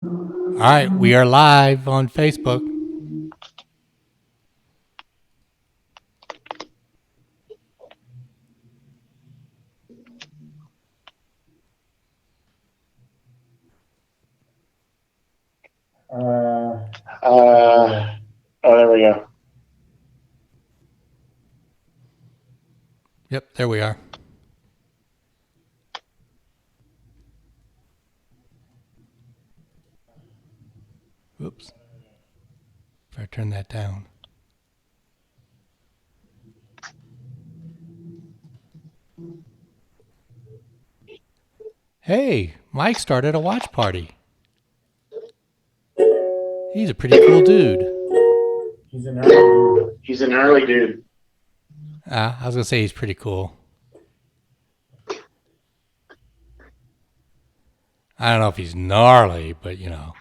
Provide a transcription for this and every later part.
All right, we are live on Facebook. There we go. Yep, there we are. Oops. If I turn that down. Hey, Mike started a watch party. He's a pretty cool dude. He's a gnarly dude. He's a gnarly dude. I was going to say he's pretty cool. I don't know if he's gnarly, but you know.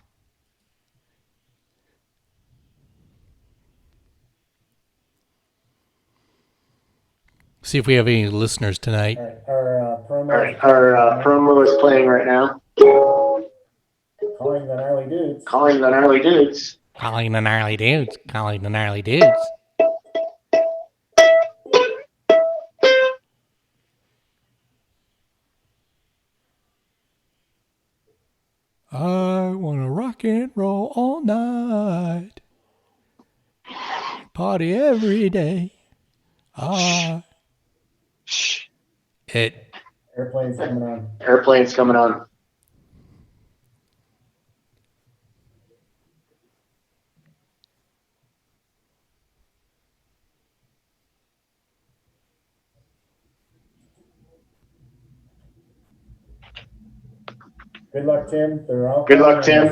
See if we have any listeners tonight. Our promo is playing right now. Calling the gnarly dudes. Calling the gnarly dudes. Calling the gnarly dudes. Calling the gnarly dudes. I want to rock and roll all night. Party every day. Airplane's coming on. Airplane's coming on. Good luck, Tim.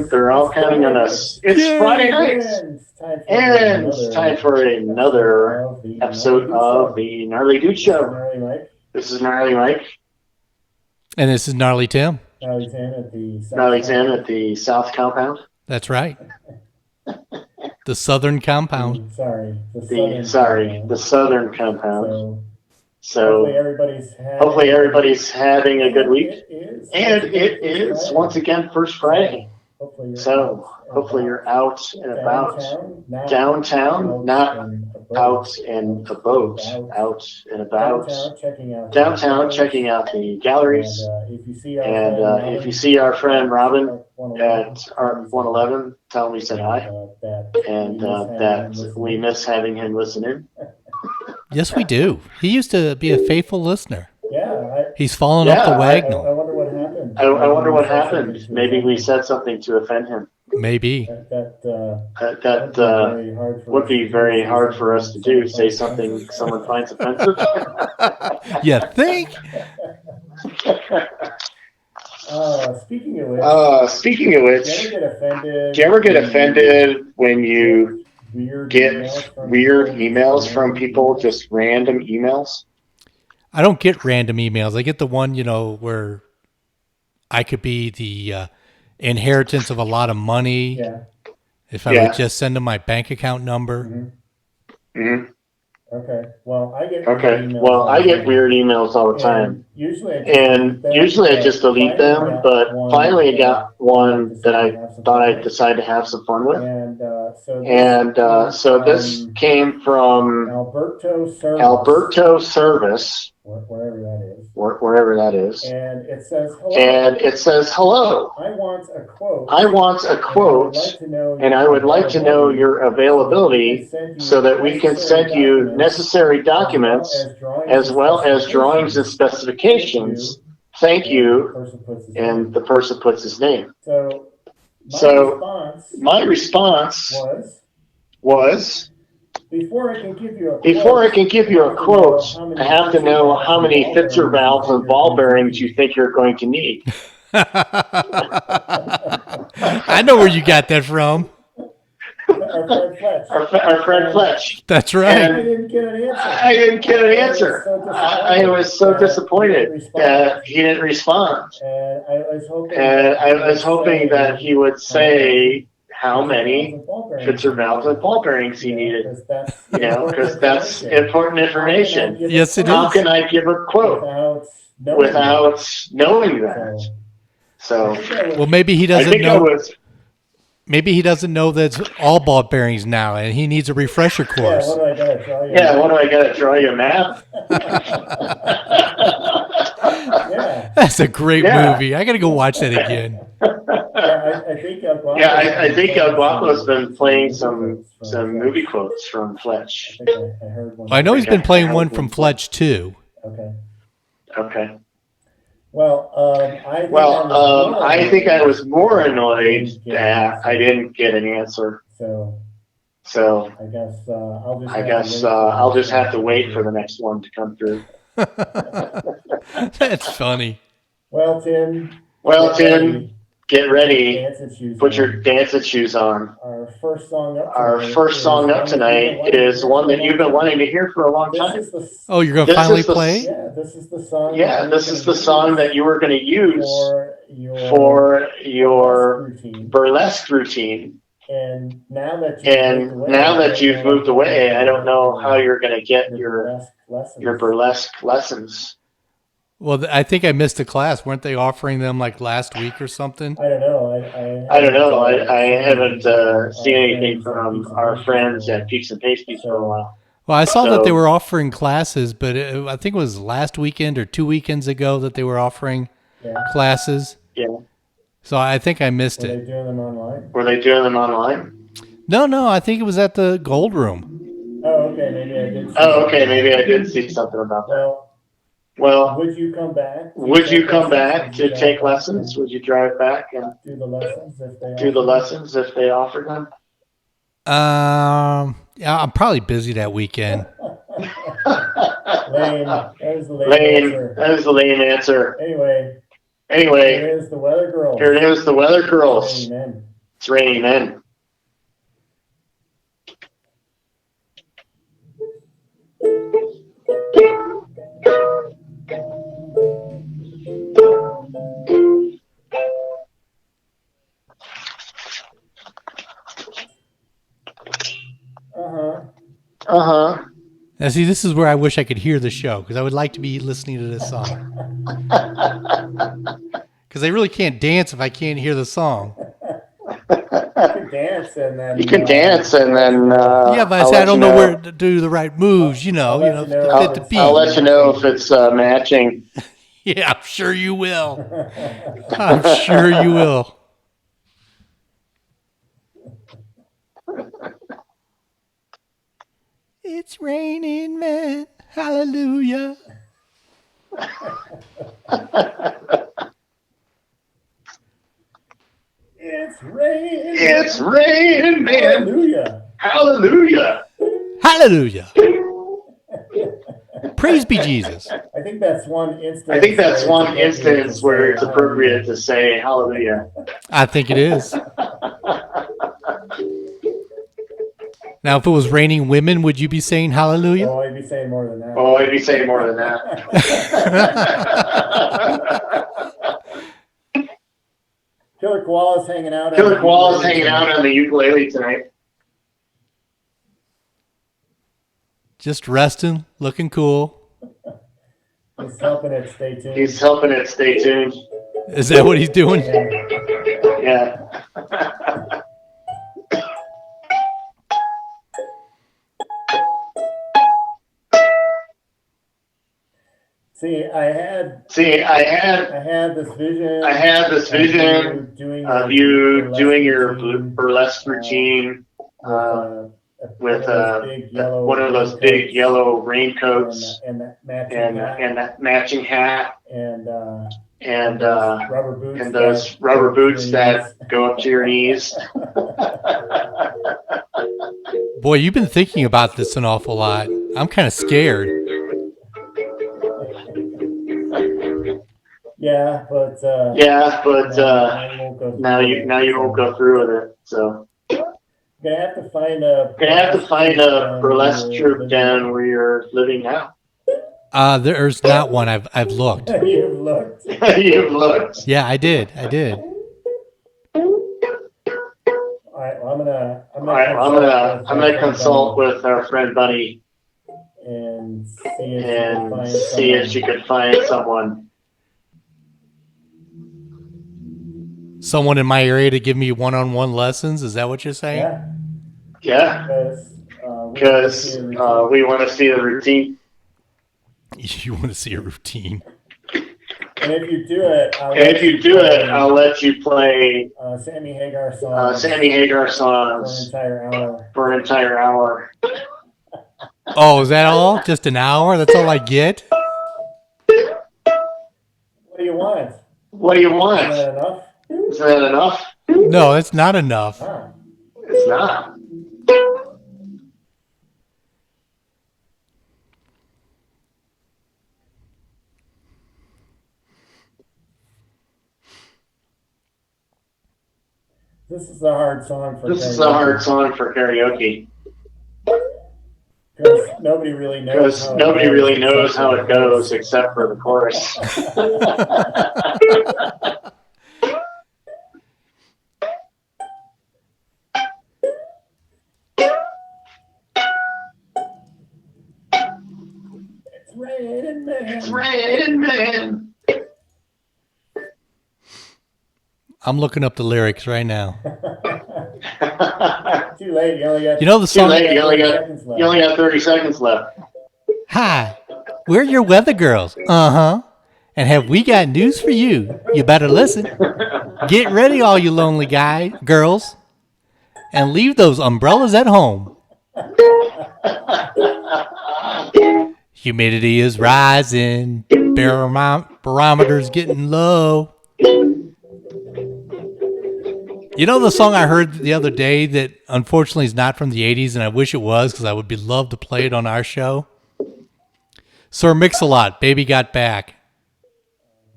They're all counting on us. It's Friday night. And it's time for another episode of the Gnarly Dude Show. This is Gnarly Mike. And this is Gnarly Tim. Gnarly Tim at the South Compound. That's right. The Southern Compound. The Southern Compound. So hopefully everybody's having a good week. And it is once again First Friday. So hopefully you're out and about downtown, not out in a boat, out and about downtown, checking out the galleries. And if you see our friend Robin at Art 111, tell him we said hi, and that we miss having him listen in. Yes, we do. He used to be a faithful listener. Yeah. He's fallen off the wagon. I wonder what happened. I wonder what happened. Maybe we said something to offend him. Maybe. That would be very hard for us to do. Say something someone finds offensive. You think? Speaking of which, do you ever get offended when you get weird emails from people, just random emails? I don't get random emails. I get the one, where I could be the inheritance of a lot of money if I would just send them my bank account number. Mm-hmm. Okay. Well, I get weird emails all the time. Usually I just delete them, but finally I got one that I thought I'd decide to have some fun with. And so this came from Alberto Service, wherever that is. And it says, hello. I want a quote, and I would like to know your availability so that we can send you necessary documents as well as drawings and specifications. Thank you. And the person puts his name. So my response was, before I can give you a quote, I have to know how many Fitzer valves and ball bearings you think you're going to need. I know where you got that from. Our friend Fletch. That's right. And I didn't get an answer. I was so disappointed that he didn't respond. And I was hoping that he would say how many Fitzer valves and ball bearings he needed. Because that's important information. Yes, it is. How can I give a quote without knowing that? So well, maybe he doesn't know. Maybe he doesn't know that it's all ball bearings now, and he needs a refresher course. What do I gotta draw you? What do I gotta draw you a map? That's a great movie. I gotta go watch that again. I think Guapo's been playing some movie quotes from Fletch. I heard one. I know he's been playing one from Fletch too. Okay. Well, I think I was more annoyed that I didn't get an answer. So I guess I'll just have to wait for the next one to come through. That's funny. Well, Tim, get ready. Put your dancing shoes on. Our first song up tonight is one that you've been wanting to hear for a long time. Oh, you're going to finally play? Yeah, this is the song. Yeah, this is the song that you were going to use for your burlesque routine. And now that you've moved away, I don't know how you're going to get your burlesque lessons. Well, I think I missed a class. Weren't they offering them like last week or something? I don't know. I haven't seen anything from our friends at Peaks and Pasties for a while. Well, I saw that they were offering classes, but I think it was last weekend or 2 weekends ago that they were offering classes. Yeah. So I think I missed it. Were they doing them online? No. I think it was at the Gold Room. Oh, okay. Maybe I did see something about that. Well, would you come back? To take lessons? Would you drive back and do the lessons if they offered them? Yeah, I'm probably busy that weekend. Lame. That was the lame answer. Anyway, here it is, the Weather Girls. It's raining men. Now, see, this is where I wish I could hear the show, because I would like to be listening to this song. Because I really can't dance if I can't hear the song. You can dance and then. Yeah, but I don't know where to do the right moves. To fit the beat. I'll let you know if it's matching. Yeah, I'm sure you will. I'm sure you will. It's raining men, hallelujah. It's raining men, hallelujah. Hallelujah. Praise be Jesus. I think that's one instance where it's appropriate to say hallelujah. I think it is. Now, if it was raining women, would you be saying hallelujah? Oh, I'd be saying more than that. Killer Koala's hanging out on the ukulele tonight. Just resting, looking cool. He's helping it stay tuned. Is that what he's doing? Yeah. See, I had this vision of you doing your burlesque routine with one of those big yellow raincoats and that matching hat and those rubber boots that go up to your knees. Boy, you've been thinking about this an awful lot. I'm kind of scared. Yeah, but now you won't go through with it. So gonna have to find a burlesque troupe down where you're living now. There's not one. I've looked. You've looked. You've looked. Yeah, I did. All right. Well, I'm gonna consult with our friend Bunny and see if she could find someone. someone in my area to give me one-on-one lessons. Is that what you're saying? Yeah. Because we want to see the routine. You want to see a routine. And if you do it, I'll let you play Sammy Hagar songs for an entire hour. Oh, is that all? Just an hour? That's all I get? What do you want? Is that enough? No, that's not enough. Ah. It's not. This is a hard song for karaoke. Because nobody really knows how it goes except for the chorus. It's raining, man. I'm looking up the lyrics right now. Too late. You only got. You know the song. You only got 30 seconds left. Hi, we're your weather girls. And have we got news for you? You better listen. Get ready, all you lonely girls, and leave those umbrellas at home. Humidity is rising. Barometer's getting low. You know the song I heard the other day that unfortunately is not from the 80s, and I wish it was because I would be love to play it on our show? Sir Mix-a-Lot, Baby Got Back.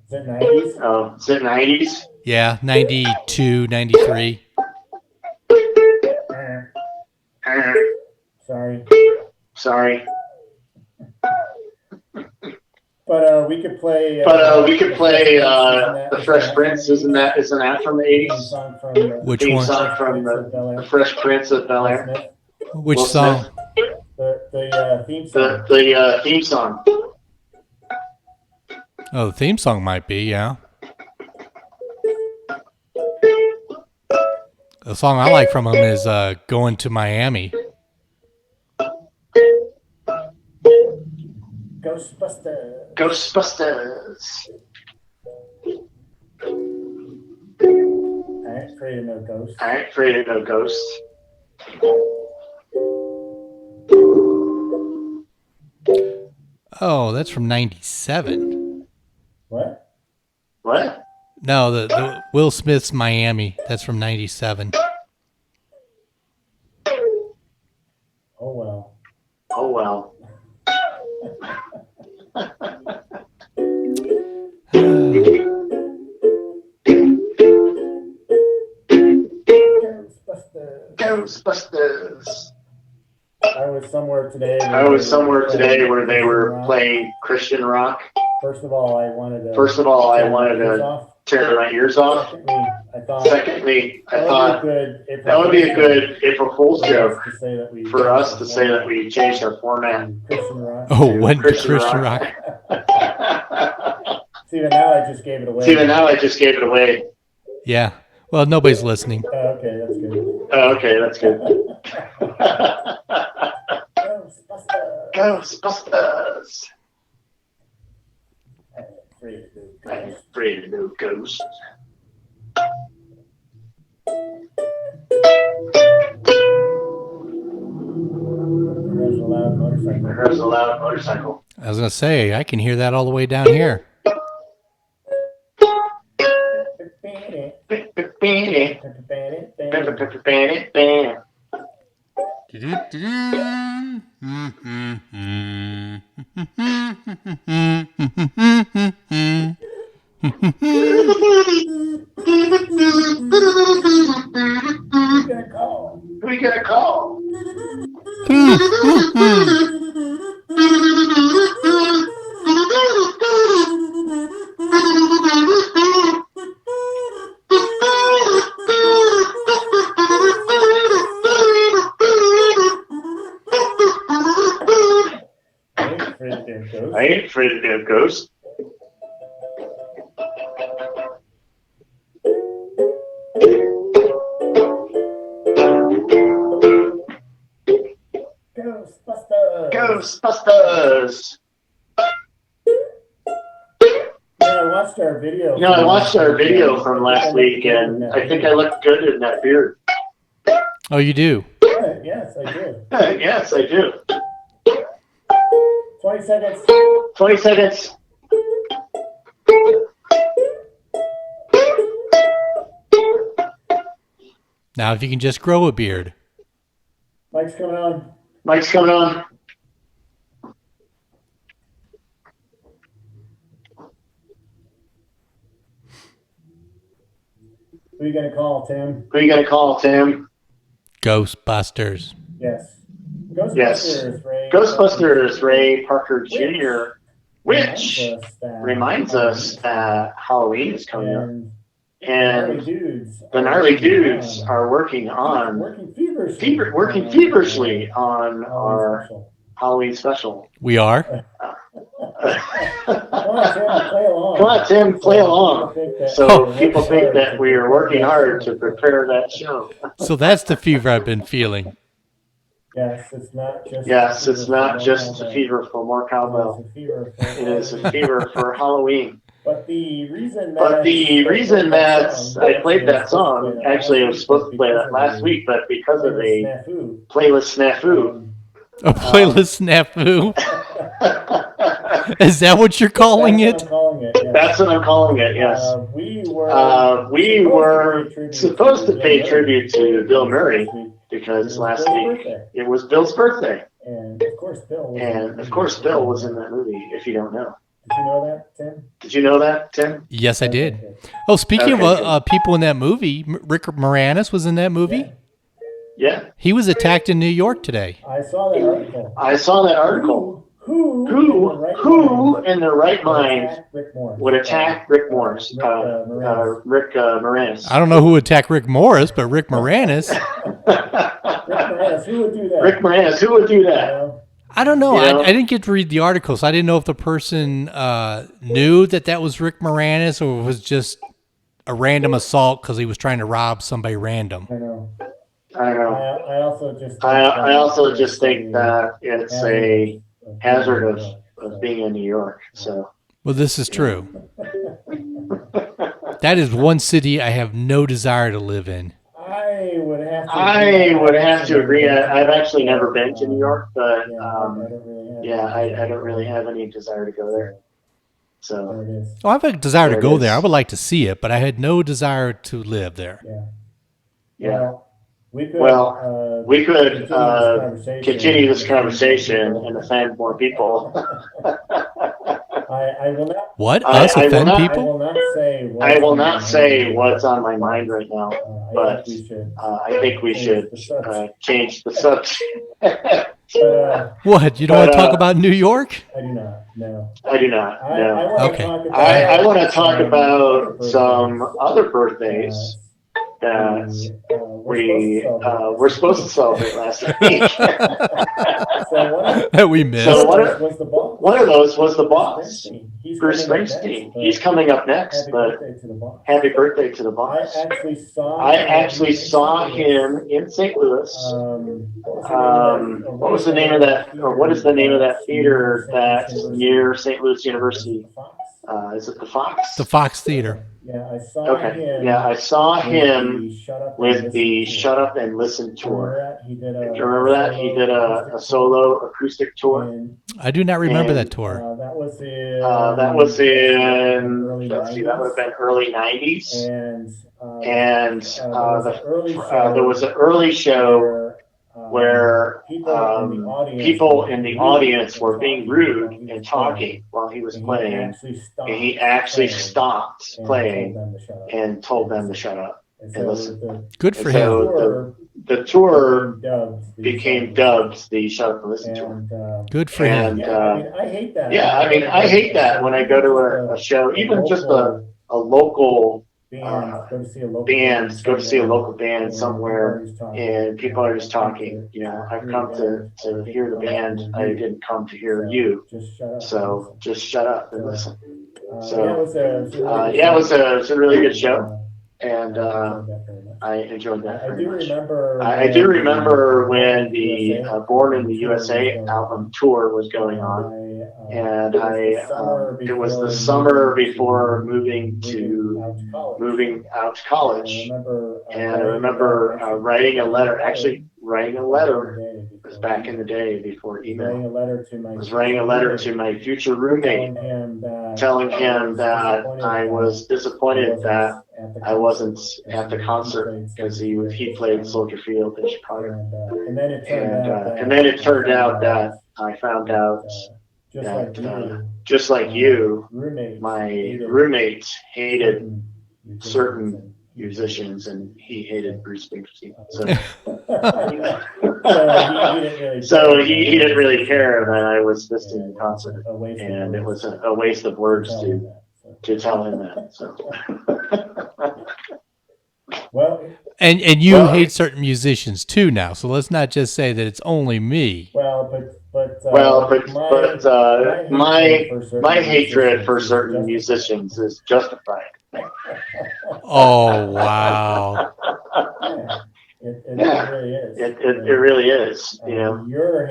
Is it 90s? Oh, is it 90s? Yeah, 92, 93. Sorry. But we could play. The Fresh Prince. Isn't that from the 80s? Which theme one? Song from the Fresh Prince of Bel-Air. Which song? The theme song. The theme song. Oh, the theme song might be, yeah. The song I like from him is Going to Miami. Ghostbusters. I ain't afraid of no ghosts. Oh, that's from 97. What? No, the Will Smith's Miami. That's from 97. Oh well. Ghostbusters. I was somewhere today where they were playing Christian rock. First of all, I wanted to tear my ears off. Secondly, I thought that would be a good April Fool's joke for us to say that we changed our format. Oh, when to Christian rock. See, even now I just gave it away. Yeah. Well, nobody's listening. Okay, that's good. Ghostbusters. I'm afraid of no ghosts. There's a loud motorcycle. I was going to say, I can hear that all the way down here. We get a call. I ain't afraid of damn ghosts. Ghostbusters. I watched our video. I watched our video from last week, and I think I looked good in that beard. Oh, you do? Yes, I do. Yes, I do. 20 seconds. 20 seconds. Now, if you can just grow a beard. Mike's coming on. Mike's coming on. Who are you going to call, Tim? Who are you going to call, Tim? Ghostbusters. Yes. Ghostbusters, Ray Parker Jr., which reminds us that Halloween is coming up. And the Gnarly Dudes are working feverishly on our Halloween special. We are? Come on, Tim, play along. So people think that we are working hard to prepare that show. So that's the fever I've been feeling. Yes, it's not just a fever for more cowbell. It is a fever for Halloween. But the reason that I played that song, actually I was supposed to play that last week, but because of a playlist snafu. A playlist snafu? Is that what you're calling it? That's what I'm calling it, yes. We were supposed to pay tribute to Bill Murray because last week it was Bill's birthday. And of course Bill was in that movie, if you don't know. Did you know that, Tim? Yes, I did. Oh, speaking of people in that movie, Rick Moranis was in that movie? Yeah. He was attacked in New York today. I saw that article. Who in their right mind would attack Rick Morris? Rick Moranis. I don't know who would attack Rick Morris, but Rick Moranis. Who would do that? Rick Moranis, who would do that? I don't know. I didn't get to read the article, so I didn't know if the person knew that was Rick Moranis or it was just a random assault because he was trying to rob somebody random. I know. I also just think that it's a hazard of being in New York. So. Well, this is true. That is one city I have no desire to live in. I would have to agree. I've actually never been to New York, but I don't really have any desire to go there. So. Oh, I have a desire to go there. I would like to see it, but I had no desire to live there. Yeah. We could continue this conversation and offend more people. I will not. What? Us offend people? I will not say what's on my mind right now, but I think we should change the subject. What? You don't want to talk about New York? I do not. No. I do not. No. Okay. I want to talk about some other birthdays that we were supposed to celebrate last week. That we missed. So one of those was the boss, Bruce Springsteen. He's coming up next, but happy birthday to the boss. I actually saw him in St. Louis. What was the name of that, or what is the name of that theater that's near St. Louis University? Is it the Fox? The Fox Theater. I saw him with the Shut Up and Listen tour. Do you remember that? He did a solo acoustic tour. I do not remember that tour. That was in that would have been early 90s. And there was an early show where people in the audience were being rude and talking while he was playing, and he actually stopped playing and told them to shut up and listen. Good for him. So the tour became dubbed the Shut Up and Listen tour. Good for him. I hate that. Yeah, I hate that when I go to a show, even just a local go to see a local band somewhere, and people are just talking. I've come to hear the band. I didn't come to hear you. So just shut up and listen. So it was a really good show, and I enjoyed that very much. Remember I do remember when the Born in the USA album tour was going on, and it was the summer before moving out to college, and I remember writing a letter. Actually, writing a letter was back in the day before email. I was writing a letter to my future roommate, telling him that I was disappointed that I wasn't at the concert because he played Soldier Field in Chicago. And then it turned out that I found out that just like you, my roommate hated certain musicians, and he hated Bruce Springsteen. So he didn't really care that I was visiting the concert, and it was a waste of words to tell him that. So. And you hate certain musicians too now, so let's not just say that it's only me. My hatred for certain musicians is justified. Oh wow! It really is. You know, your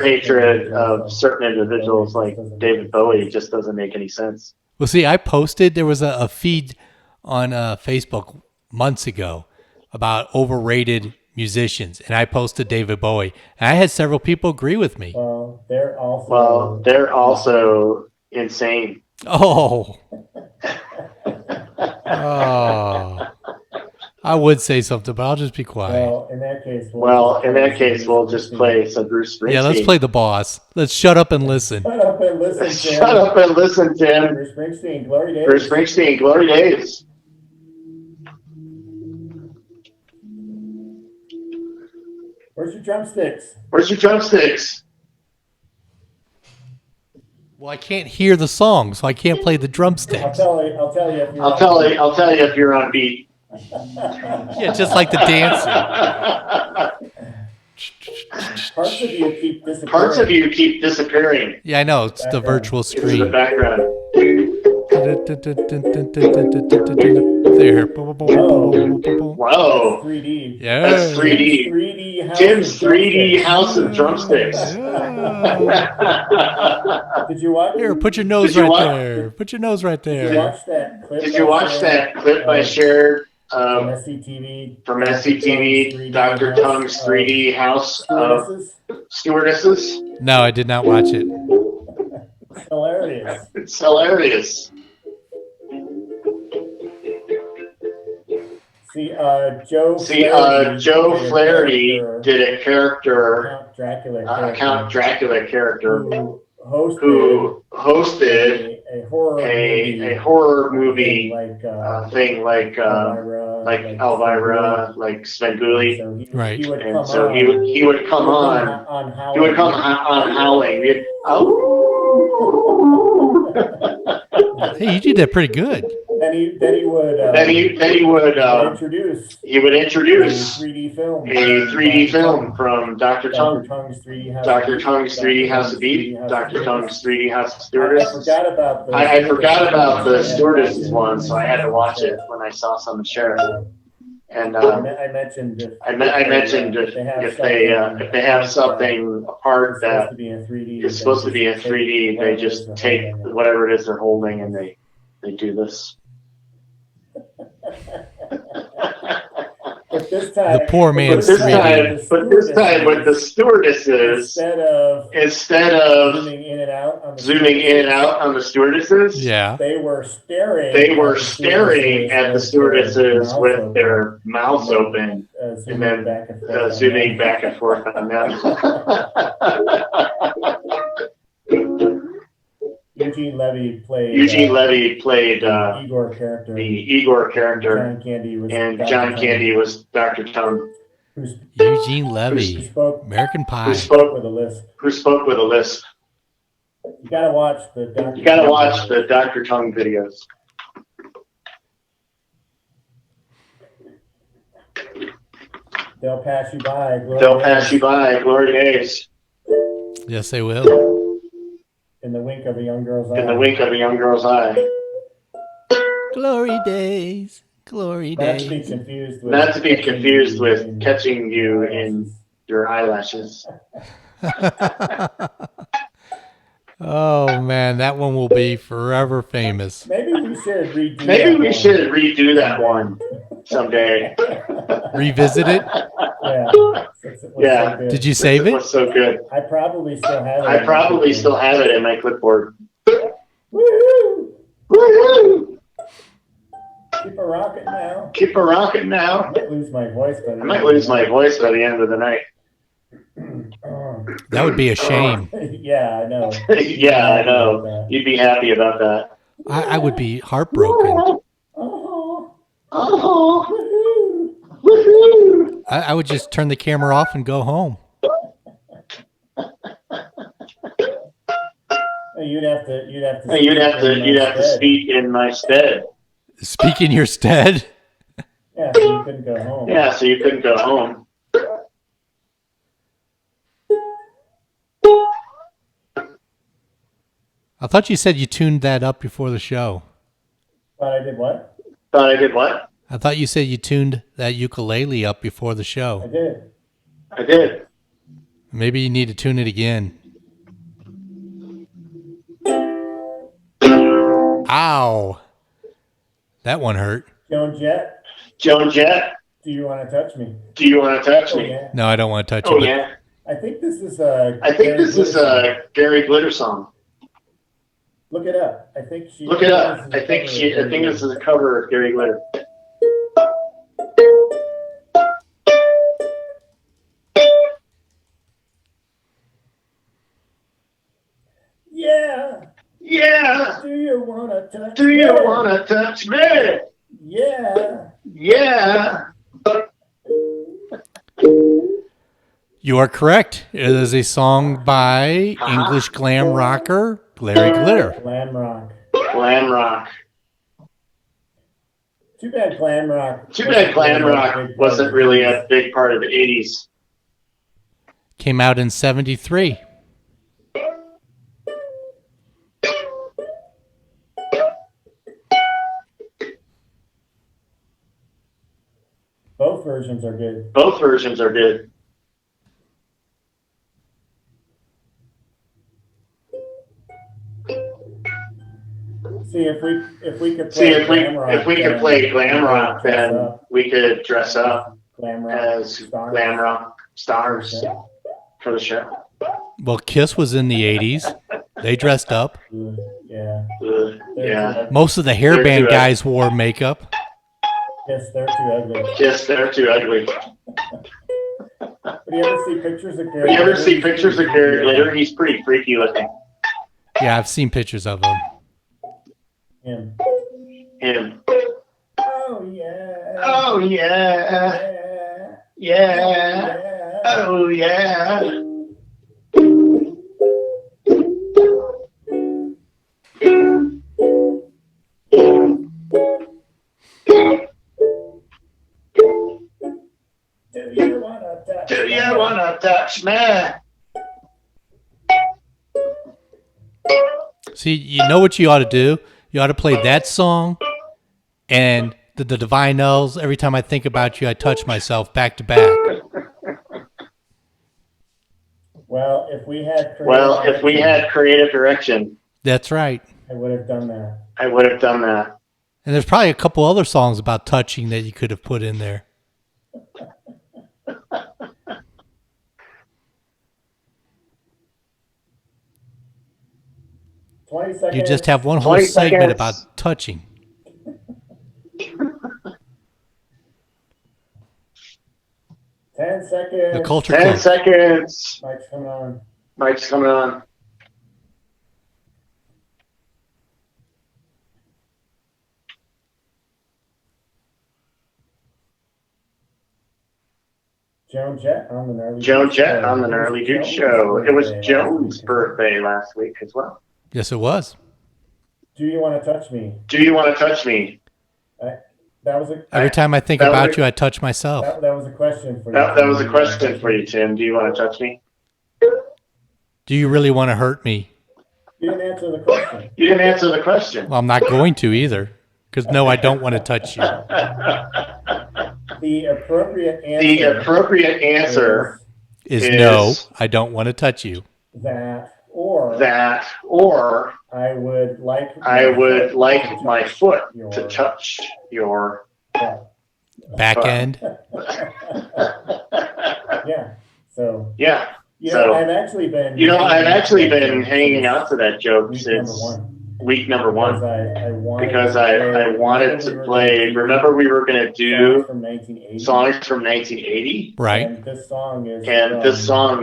hatred of certain individuals like David Bowie just doesn't make any sense. Well, see, I posted, there was a feed on Facebook months ago about overrated musicians, and I posted David Bowie, and I had several people agree with me. Well, they're also insane. Oh. Oh. I would say something, but I'll just be quiet. Well, in that case, we'll just play some Bruce Springsteen. Yeah, let's play the boss. Let's shut up and listen. Shut up and listen, Tim. Shut up and listen, Tim. Bruce Springsteen, Glory Days. Bruce Springsteen, Glory Days. Where's your drumsticks? Where's your drumsticks? Well, I can't hear the song, so I can't play the drumsticks. I'll tell you if you're I'll tell you if you're on beat. Yeah, just like the dancing. Parts of you keep disappearing. Yeah, I know. It's the virtual It's the screen. background. There. Whoa. 3D. Yeah. That's 3D. 3D house Tim's of 3D drumsticks. house of drumsticks. Yeah. Did you watch? Here, put your nose Did you right watch- there. Put your nose right Did you there. watch that clip? Did you watch that clip I shared from SCTV? from SCTV, Dr. Tung's 3D house of stewardesses? No, I did not watch it. It's hilarious. It's hilarious. See, Joe Flaherty did a character, Count Dracula character, who hosted a horror movie thing like Elvira, like Svengoolie. Right. And so he would come on Howling. Then Hey, you did that pretty good. he would introduce a 3D 3D film from Dr. Tung. Tung's 3D House. Dr. Tung's 3D House of Beat, Dr. Tung's 3D House of I Stewardess. forgot about the stewardesses one, so I had to watch it when I saw someone share it. And I mentioned if they have something apart that is supposed to be in 3D, they just take whatever it is they're holding and they do this. But this time, The poor man's But 3D. this time with the stewardesses, instead of zooming in and out on the stewardesses, Yeah. they were staring at the stewardesses with their mouths open and then zooming back and forth on them. Eugene Levy played the Igor character, and John Candy was Dr. Tung, Eugene Levy, American Pie. who spoke with a lisp. You gotta watch the Dr. Tung videos. They'll pass you by. Glory days. Yes, they will. In the wink of a young girl's eye. In the wink of a young girl's eye. Glory days. Glory Not to be days. confused with Not to be confused with catching you in your eyelashes. Oh man, that one will be forever famous. Maybe we should redo Maybe that we one. should redo that one someday. Revisit it. Yeah. Since it was Yeah. so good. Did you save It it? was so good. I probably still have it. I probably still have it in my clipboard. Woohoo! Woo-hoo! Keep a rocking now. Keep a rocking now. I might lose my voice by the I might lose my voice by the end of the night. That would be a shame. Yeah, I know. Yeah, I know. You'd be happy about that. I would be heartbroken. Oh, Oh, woohoo! woohoo! I would just turn the camera off and go home. You'd have to. You'd have to speak in my stead. Speak in your stead. Yeah, so you couldn't go home. Yeah, so you couldn't go home. I thought you said you tuned that up before the show. But I did what? Thought I did what? I thought you said you tuned that ukulele up before the I show. did. I did. Maybe you need to tune it again. Ow. That one hurt. Joan Jett, Joan Jett, do you want to touch me? do you want to touch Oh, me? yeah. No, I don't want to touch Oh, it. but yeah. I think this is a. I think this is a Gary Glitter song. Look it up. I think she. Look it up. I think this is a cover of Gary Glitter. Yeah. Yeah. Do you want to touch? Do you me? want to touch me? Yeah. Yeah. You are correct. It is a song by English glam rocker Larry Glitter. Glam rock. Glam rock. Too bad glam rock. Too bad glam rock wasn't really a big part of the 80s. Came out in 73. Both versions are good. Both versions are good. See if we could play See, if glam rock. we could play glam rock, dress then up. we could dress up Glam rock as stars. glam rock stars for the show. Well, Kiss was in the 80s. They dressed up. Yeah. Yeah. Most of the They're hairband too guys wore makeup. Yes, they're too ugly. Yes, they're too ugly. But you ever see pictures of Gary? You ever see pictures of Gary Glitter? He's pretty freaky looking. Yeah, I've seen pictures of them. Him. Him. Oh yeah. Oh, yeah. Yeah. Yeah. Yeah. Oh, yeah. Do you wanna touch? Do you want to touch me? See, you know what you ought to do? You ought to play that song and the Divine L's. Every time I think about you, I touch myself back to back. Well, if we had creative direction, That's right. I would have done that. I would have done that. And there's probably a couple other songs about touching that you could have put in there. 20 seconds. You just have one whole 20 segment seconds. about touching. 10 seconds. The culture 10 club. seconds. Mike's coming on. Mike's coming on. Joan Jett on the Gnarly. Joan Dudes Jett show. on the Gnarly Dudes show. It was Joan's birthday last week as well. Yes, it was. Do you want to touch me? Do you want to touch me? That was a. Every time I think That about was- you, I touch myself. That was a question for you. That was a question for you, Tim. Do you want to touch me? Do you really want to hurt me? You didn't answer the question. You didn't answer the question. Well, I'm not going to either. Because no, I don't want to touch you. The appropriate answer Is no, I don't want to touch you. that or I would like my foot to touch your back end. Yeah. So I've actually been hanging out to that joke since week number one because I wanted to play. Remember, we were going to do songs from 1980, right? And this song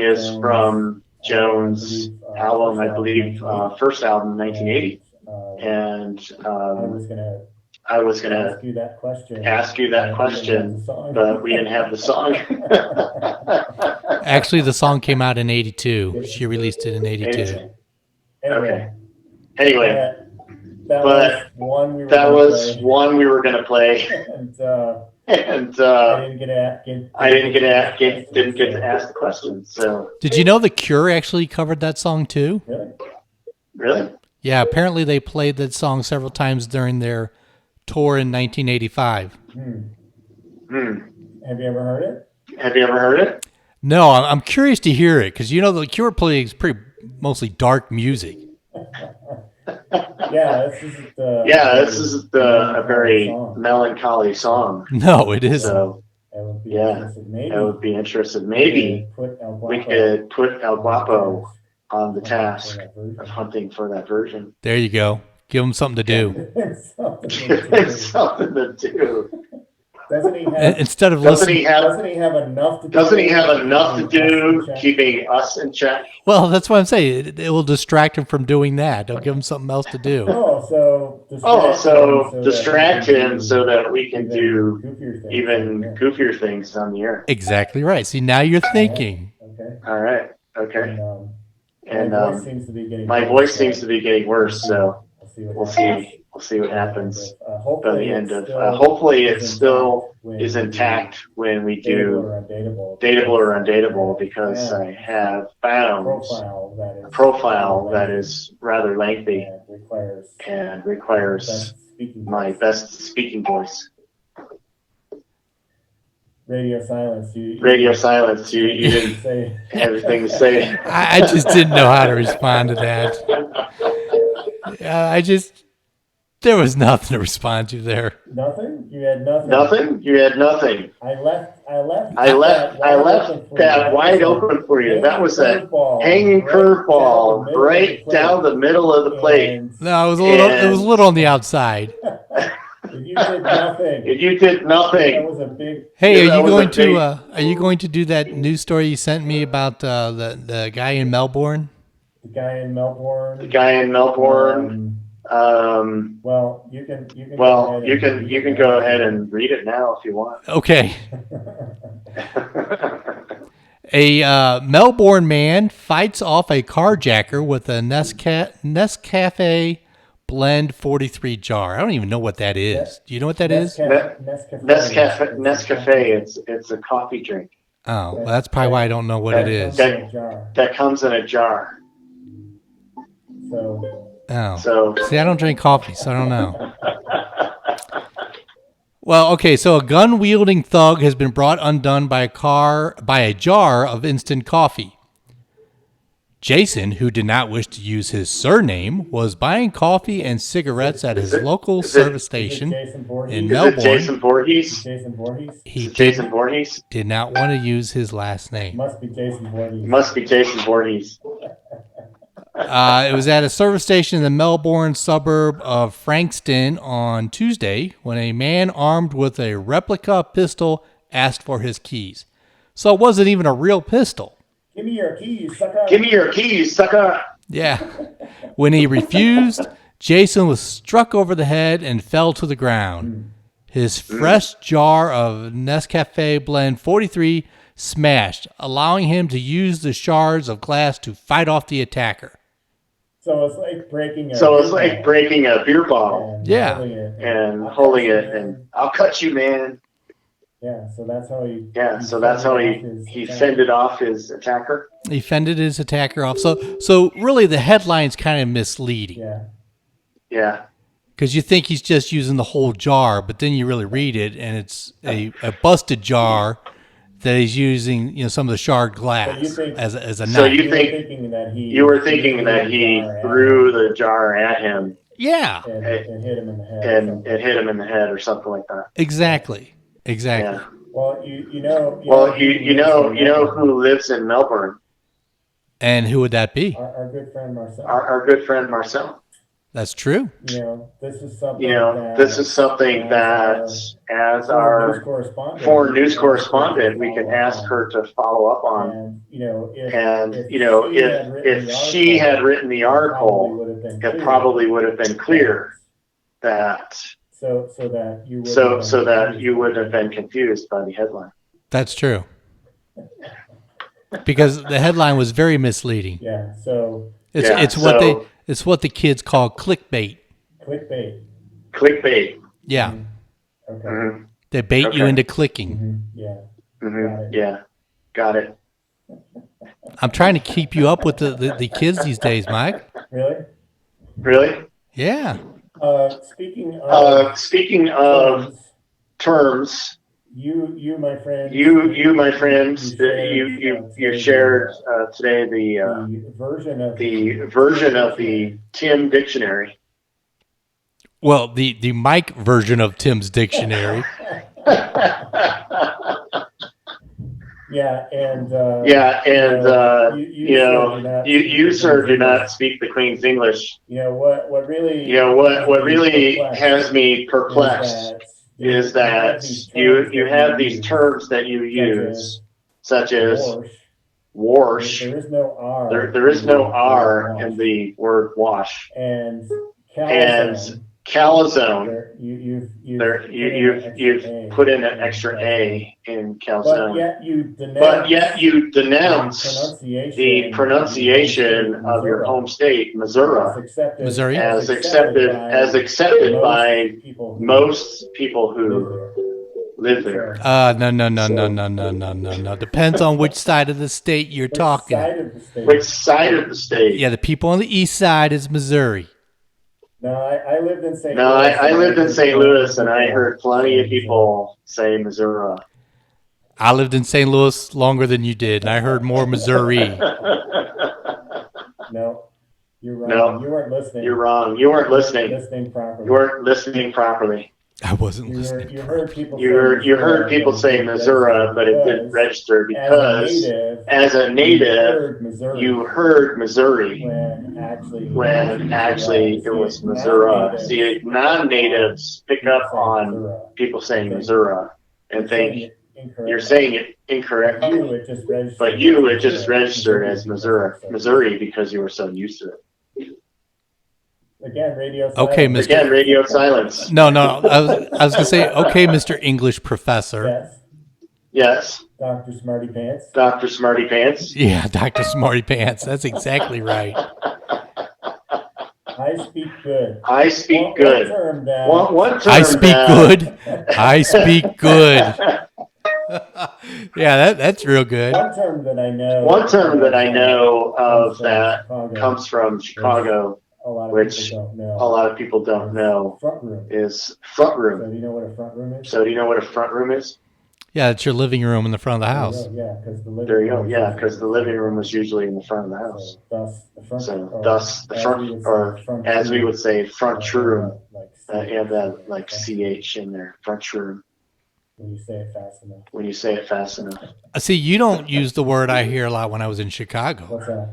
is from Jones' album, I believe, first album, 1980. And I was gonna ask you that question, but we didn't have the song. Actually, the song came out in '82. She released it in '82. Okay. Anyway, that was one we were gonna play, and I didn't get to ask the question. So, did you know The Cure actually covered that song too? Really? Yeah. Apparently, they played that song several times during their tour in 1985. Have you ever heard it? No, I'm curious to hear it because The Cure plays pretty mostly dark music. This isn't a very melancholy song. No, it isn't. So, I would be interested. Maybe we could put El Guapo on the task of hunting for that version. There you go. Give him something to do. Something to do. Doesn't he have enough to do keeping us in check? Well, that's what I'm saying. It will distract him from doing that. Don't give him something else to do. So distract him so that we can do even goofier things on the air. Exactly right. See, now you're thinking. Okay. All right. Okay. And my voice seems to be getting worse, so we'll see what happens by the end of. Hopefully, it still is intact when we do Dateable or Undateable, because I have found a profile that is rather lengthy and requires my best speaking voice. Radio silence. You didn't say everything to say. I just didn't know how to respond to that. There was nothing to respond to there. Nothing? You had nothing? Nothing? You had nothing. I left that wide open for you. That was a hanging curveball right down the middle of the plate. No, it was a little on the outside. You did nothing. That was a big. Hey, are you going to do that news story you sent me about the guy in Melbourne? The guy in Melbourne. Well, you can go ahead and read it now if you want. Okay. A Melbourne man fights off a carjacker with a Nescafe Blend 43 jar. I don't even know what that is. Do you know what that is? Nescafe. It's a coffee drink. Oh, well, that's probably why I don't know what it is. That comes in a jar. So see, I don't drink coffee, so I don't know. Well, okay, so a gun-wielding thug has been brought undone by a jar of instant coffee. Jason, who did not wish to use his surname, was buying coffee and cigarettes at his local service station in Melbourne. Jason Voorhees? He Jason Voorhees? did not want to use his last name. Must be Jason Voorhees. It was at a service station in the Melbourne suburb of Frankston on Tuesday when a man armed with a replica pistol asked for his keys. So it wasn't even a real pistol. Give me your keys, sucker. Yeah. When he refused, Jason was struck over the head and fell to the ground. His fresh jar of Nescafe Blend 43 smashed, allowing him to use the shards of glass to fight off the attacker. So it's like breaking a beer bottle. Yeah. Holding it, and I'll cut you, man. Yeah, so that's how he. He fended off his attacker. He fended his attacker off. So really, the headline's kind of misleading. Yeah. Because you think he's just using the whole jar, but then you really read it, and it's a busted jar that he's using, some of the shard glass as a knife. So you were thinking that he threw the jar at him? Yeah. And hit him in the head. And hit him in the head or something like that. Exactly. Yeah. Well, you know who lives in Melbourne? And who would that be? Our good friend Marcel. Our good friend Marcel. That's true. This is something. That as our foreign news correspondent, we can ask her to follow up on. If she had written the article, it probably would have been clear that. So that you wouldn't have been confused by the headline. That's true. Because the headline was very misleading. Yeah. So it's what the kids call clickbait. Clickbait. Yeah. Okay. Mm-hmm. They bait you into clicking. Mm-hmm. Yeah. Mm-hmm. Yeah. Got it. I'm trying to keep you up with the kids these days, Mike. Really? Yeah. Speaking of terms, you my friend, you shared today the version of the Tim dictionary. Well, the Mike version of Tim's dictionary. You sir do not speak the Queen's English. What really has me perplexed is that you have these terms that you use, such as wash. There is no R. There is no R in the word wash. And calzone. You've put in an extra A in calzone. But yet you denounce the pronunciation of your home state, Missouri, as accepted by most people who live there. No. Depends on which side of the state you're talking. Which side of the state? Yeah, the people on the east side is Missouri. No, I lived in St. Louis. I lived in St. Louis, and I heard plenty of people say Missouri. I lived in St. Louis longer than you did, and I heard more Missouri. No, you're wrong. No, you weren't listening. You're wrong. You weren't listening. Properly. You weren't listening properly. I wasn't listening. You heard people. You heard people say Missouri, but it didn't register because, as a native, you heard Missouri when actually it was Missouri. See, non-natives pick up on people saying Missouri and think you're saying it incorrect. But you it just registered as Missouri because you were so used to it. Again, radio silence. Okay, Mr. Again, radio silence. No. I was going to say, okay, Mr. English professor. Yes. Dr. Smarty Pants. Dr. Smarty Pants. Yeah, Dr. Smarty Pants. That's exactly right. I speak good. I speak good. One term I speak good. I speak good. Yeah, that's real good. One term that I know of that comes from Chicago. Which a lot of people don't know is front room. So do you know what a front room is? Yeah, it's your living room in the front of the house. Yeah, because the living room was usually in the front of the house. So thus the front, or as we would say, front room. And that like CH in there, front room. When you say it fast enough. See, you don't use the word I hear a lot when I was in Chicago.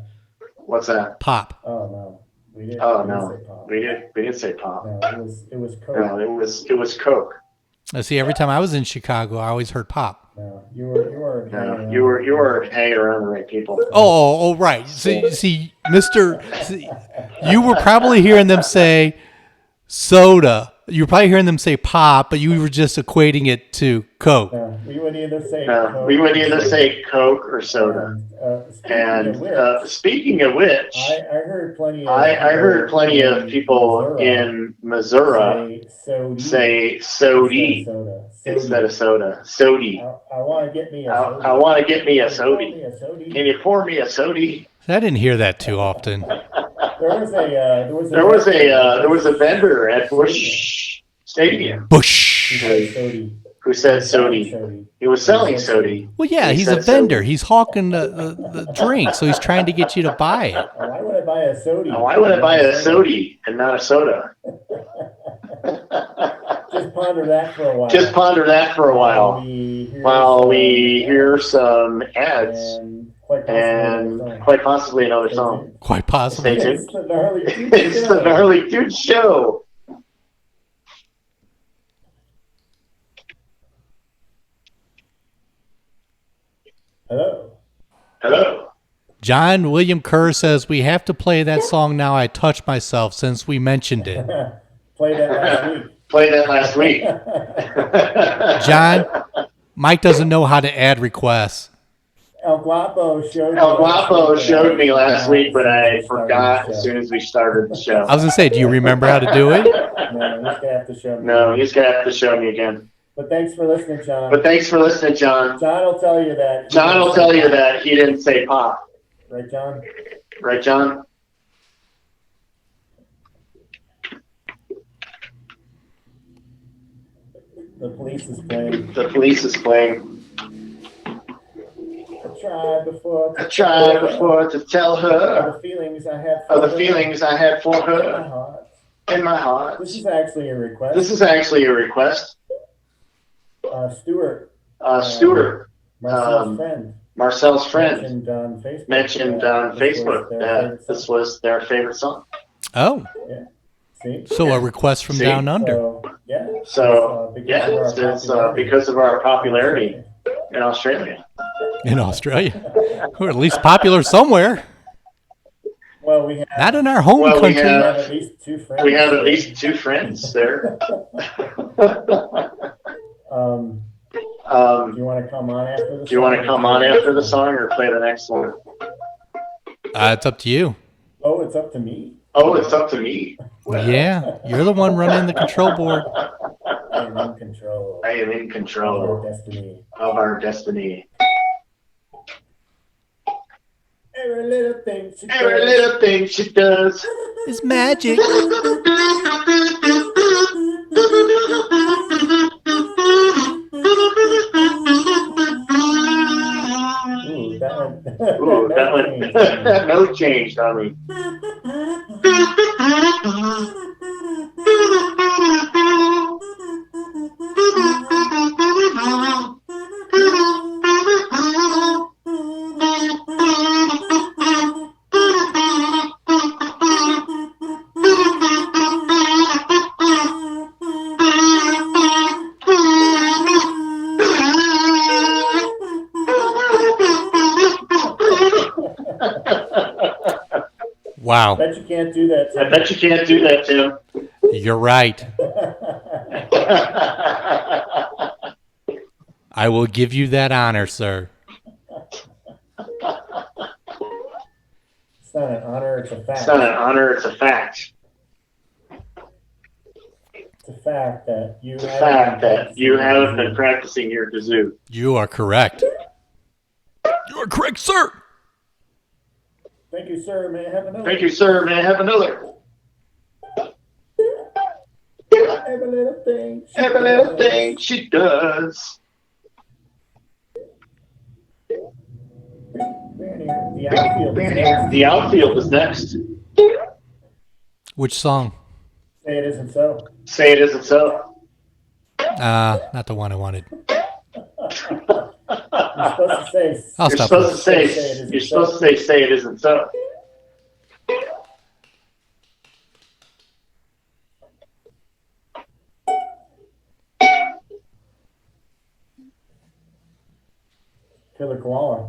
What's that? Pop. Oh no. We didn't say pop. No, it was Coke. No, it was Coke. See, every time I was in Chicago, I always heard pop. No, you were hanging around the right people. Oh, right. See, you were probably hearing them say soda. You were probably hearing them say pop, but you were just equating it to Coke. No, we would either say Coke. We would either say Coke or soda. Speaking of which, I heard plenty of people in Missouri say sody instead of soda. Sody. I want to get me a sody. I want to get me a sody. Can you pour me a sody? I didn't hear that too often. There was a vendor at Busch Stadium. Bush. Who said sody? He was selling sody. Well, yeah, he's a vendor. Sody. He's hawking the drink, so he's trying to get you to buy it. Why would I buy a sody? Why would I buy a sody and not a soda? Just ponder that for a while. While we hear some ads and quite possibly another song. Quite possibly. Stay tuned. It's the Gnarly Dudes Show. Hello. John William Kerr says we have to play that song now. I touched myself since we mentioned it. Play that last week. John, Mike doesn't know how to add requests. El Guapo showed me last week, but I forgot as soon as we started the show. I was going to say, do you remember how to do it? No, he's going to have to show me. He's going to have to show me again. But thanks for listening, John. John will tell you that. He didn't say pop. Right, John? The police is playing. I tried before to tell her of the feelings I had for her in my heart. This is actually a request. Stuart. Marcel's friend mentioned on Facebook that this was their favorite song. Oh. Yeah. See? So a request from Down Under. It's because of our popularity in Australia. Or at least popular somewhere. Well, we have not in our home country. We have at least two friends there. Do you want to come on after the song? Do you want to come on after the song or play the next one? It's up to you. Oh, it's up to me? Well, yeah, you're the one running the control board. I am in control of our destiny. Every little thing she does is magic. That one. No change, Tommy. Wow. I bet you can't do that, Tim. You're right. I will give you that honor, sir. It's not an honor, it's a fact. It's not an honor, it's a fact. It's a fact that you haven't been practicing your kazoo. You are correct. You are correct, sir. Thank you, sir. May I have another? Thank you, sir. May I have another? Every little thing she does. The outfield is next. Which song? Say It Isn't So. Say It Isn't So. Not the one I wanted. You're supposed to say. You're supposed to say "Say It Isn't So." Killer Koala.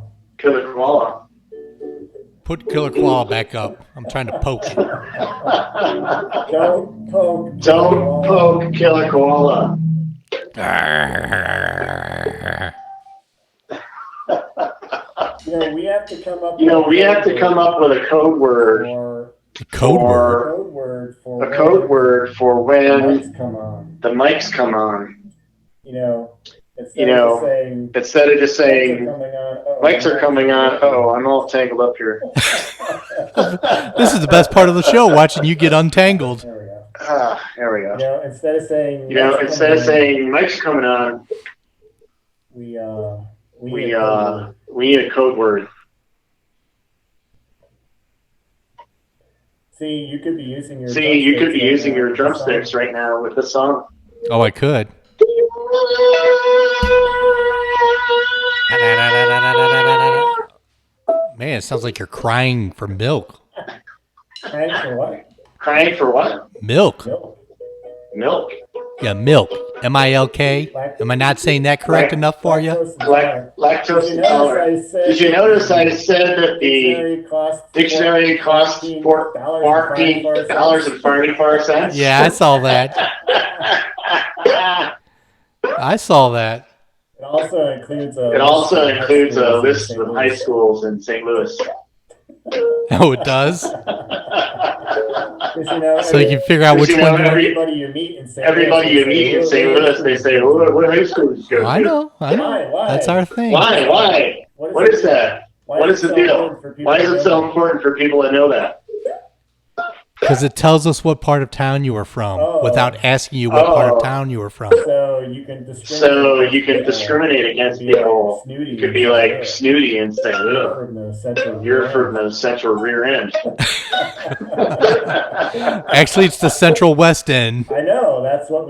Put Killer Koala back up. I'm trying to poke it. Don't poke Killer Koala. We have to come up. With a code word. A code word for when the mics come on. Instead of just saying mics are coming on. Oh, I'm all tangled up here. This is the best part of the show, watching you get untangled. There we go. There we go. Instead of saying Mike's coming on, we need a code word. See, you could be using your drumsticks right now with the song. Oh, I could. Man, it sounds like you're crying for milk. Crying for what? Crying for what? Milk. Milk. Yeah, milk. M-I-L-K. Am I not saying that correct enough for you? Lactose intolerant. Did you notice I said that the dictionary costs $14.44? Yeah, I saw that. I saw that. It also includes a list of high schools in St. Louis. Oh, it does? So you can figure out which one. Everybody you meet in St. Louis, they say, what high school did you go to? I know. Why? That's our thing. Why? What is that? What is the deal? Why is it so important for people to know that? Because it tells us what part of town you are from without asking you what part of town you are from. So you can discriminate against people. You could be like snooty and say, you're from the central rear end. Actually, it's the central west end. I know. That's what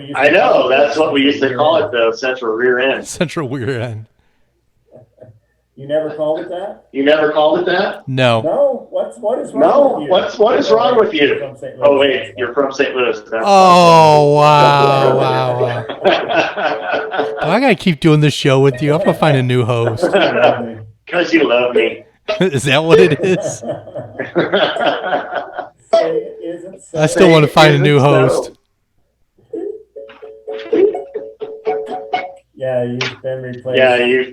we used to call it, though, central rear end. Central rear end. You never called it that? No. No? What is wrong with you? What is wrong with you? Oh, wait, you're from St. Louis. Oh, wow. I got to keep doing this show with you. I'm going to find a new host. Because you love me. Is that what it is? I still want to find a new host. Yeah, you've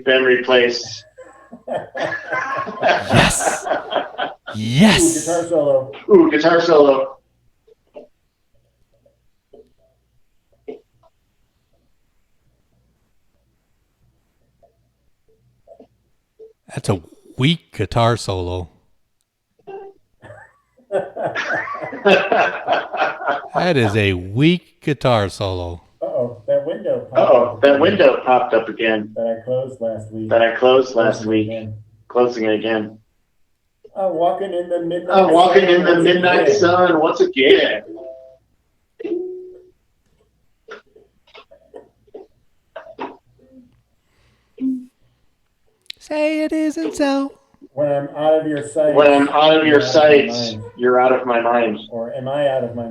been replaced. Yes. Yes. Ooh, guitar solo. That's a weak guitar solo. That is a weak guitar solo. That window popped up again. That I closed last week. Closing it again. I'm walking in the midnight sun once again. Say it isn't so. When I'm out of your sight. You're out of my mind. Or am I out of my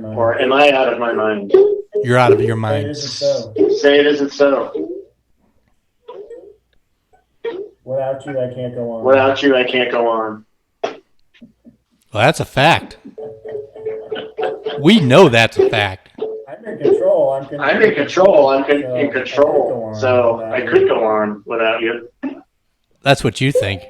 mind? You're out of your mind. Say it isn't so. Without you, I can't go on. Well, that's a fact. We know that's a fact. I'm in control. I'm in control. So I could go on without you. That's what you think.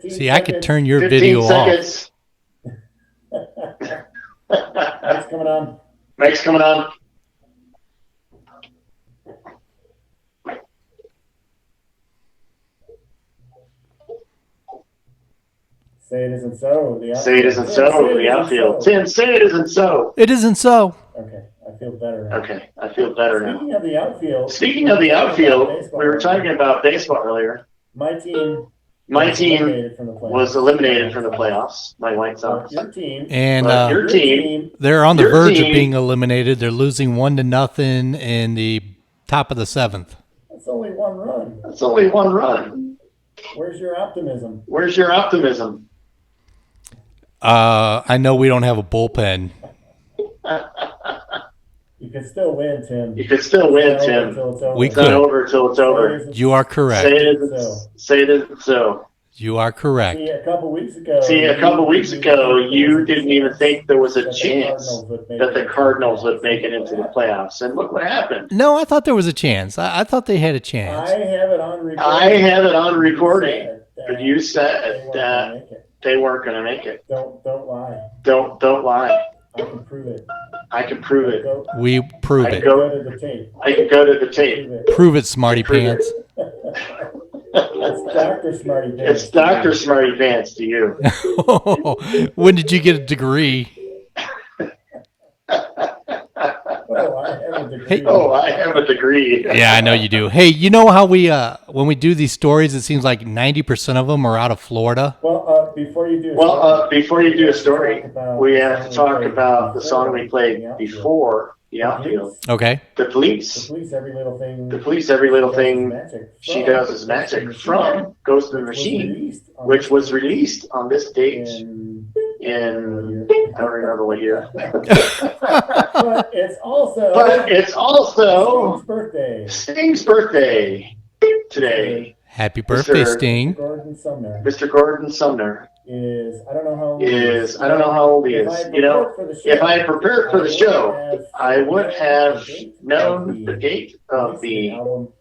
See, I could turn your video off. Mike's coming on. Say it isn't so. The outfield. Tim, say it isn't so. It isn't so. Okay, I feel better now. Speaking of the outfield, we were talking about baseball earlier. My team was eliminated from the playoffs. My White Sox. Your team. And your team. They're on the verge of being eliminated. They're losing 1-0 in the top of the 7th. That's only one run. Where's your optimism? I know we don't have a bullpen. You can still win, Tim. We It's not over till it's over. You are correct. Say it isn't so. You are correct. See, a couple weeks ago, you didn't even think there was a chance that the Cardinals would make it into the playoffs. And look what happened. No, I thought there was a chance. I thought they had a chance. I have it on recording. But you said that they weren't going to make it. Don't lie. Don't lie. I can prove it. We prove it. I can go to the tape. I can go to the tape. Prove it, smarty pants. Dr. Smarty Pants. It's Dr. Smarty Pants to you. When did you get a degree? I have a degree. Yeah, I know you do. Hey, you know how we when we do these stories, it seems like 90% of them are out of Florida. Well, before you do a story, we have to talk about the song we played before the outfield. Okay. The police. The police, every little thing she does is magic from Ghost in the Machine, which was released on this date in I don't remember what year. But it's also Sting's birthday today. Happy birthday, Sting. Mr. Gordon Sumner I don't know how old he is. If I had prepared for the show, I would have known the date of the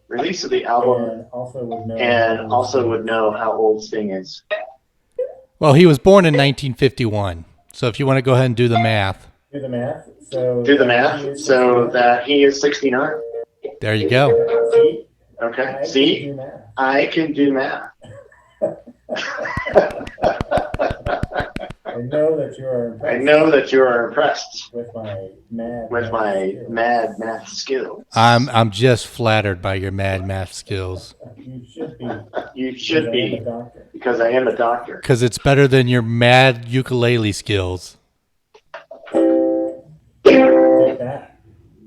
release of the album and also would know how old Sting is. Well, he was born in 1951. So if you want to go ahead and do the math. Do the math. So that he is 69. There you go. See? Okay. See? I can do math. I know that you are impressed. With my mad math skills. I'm just flattered by your mad math skills. You should be. Because I am a doctor. Because it's better than your mad ukulele skills.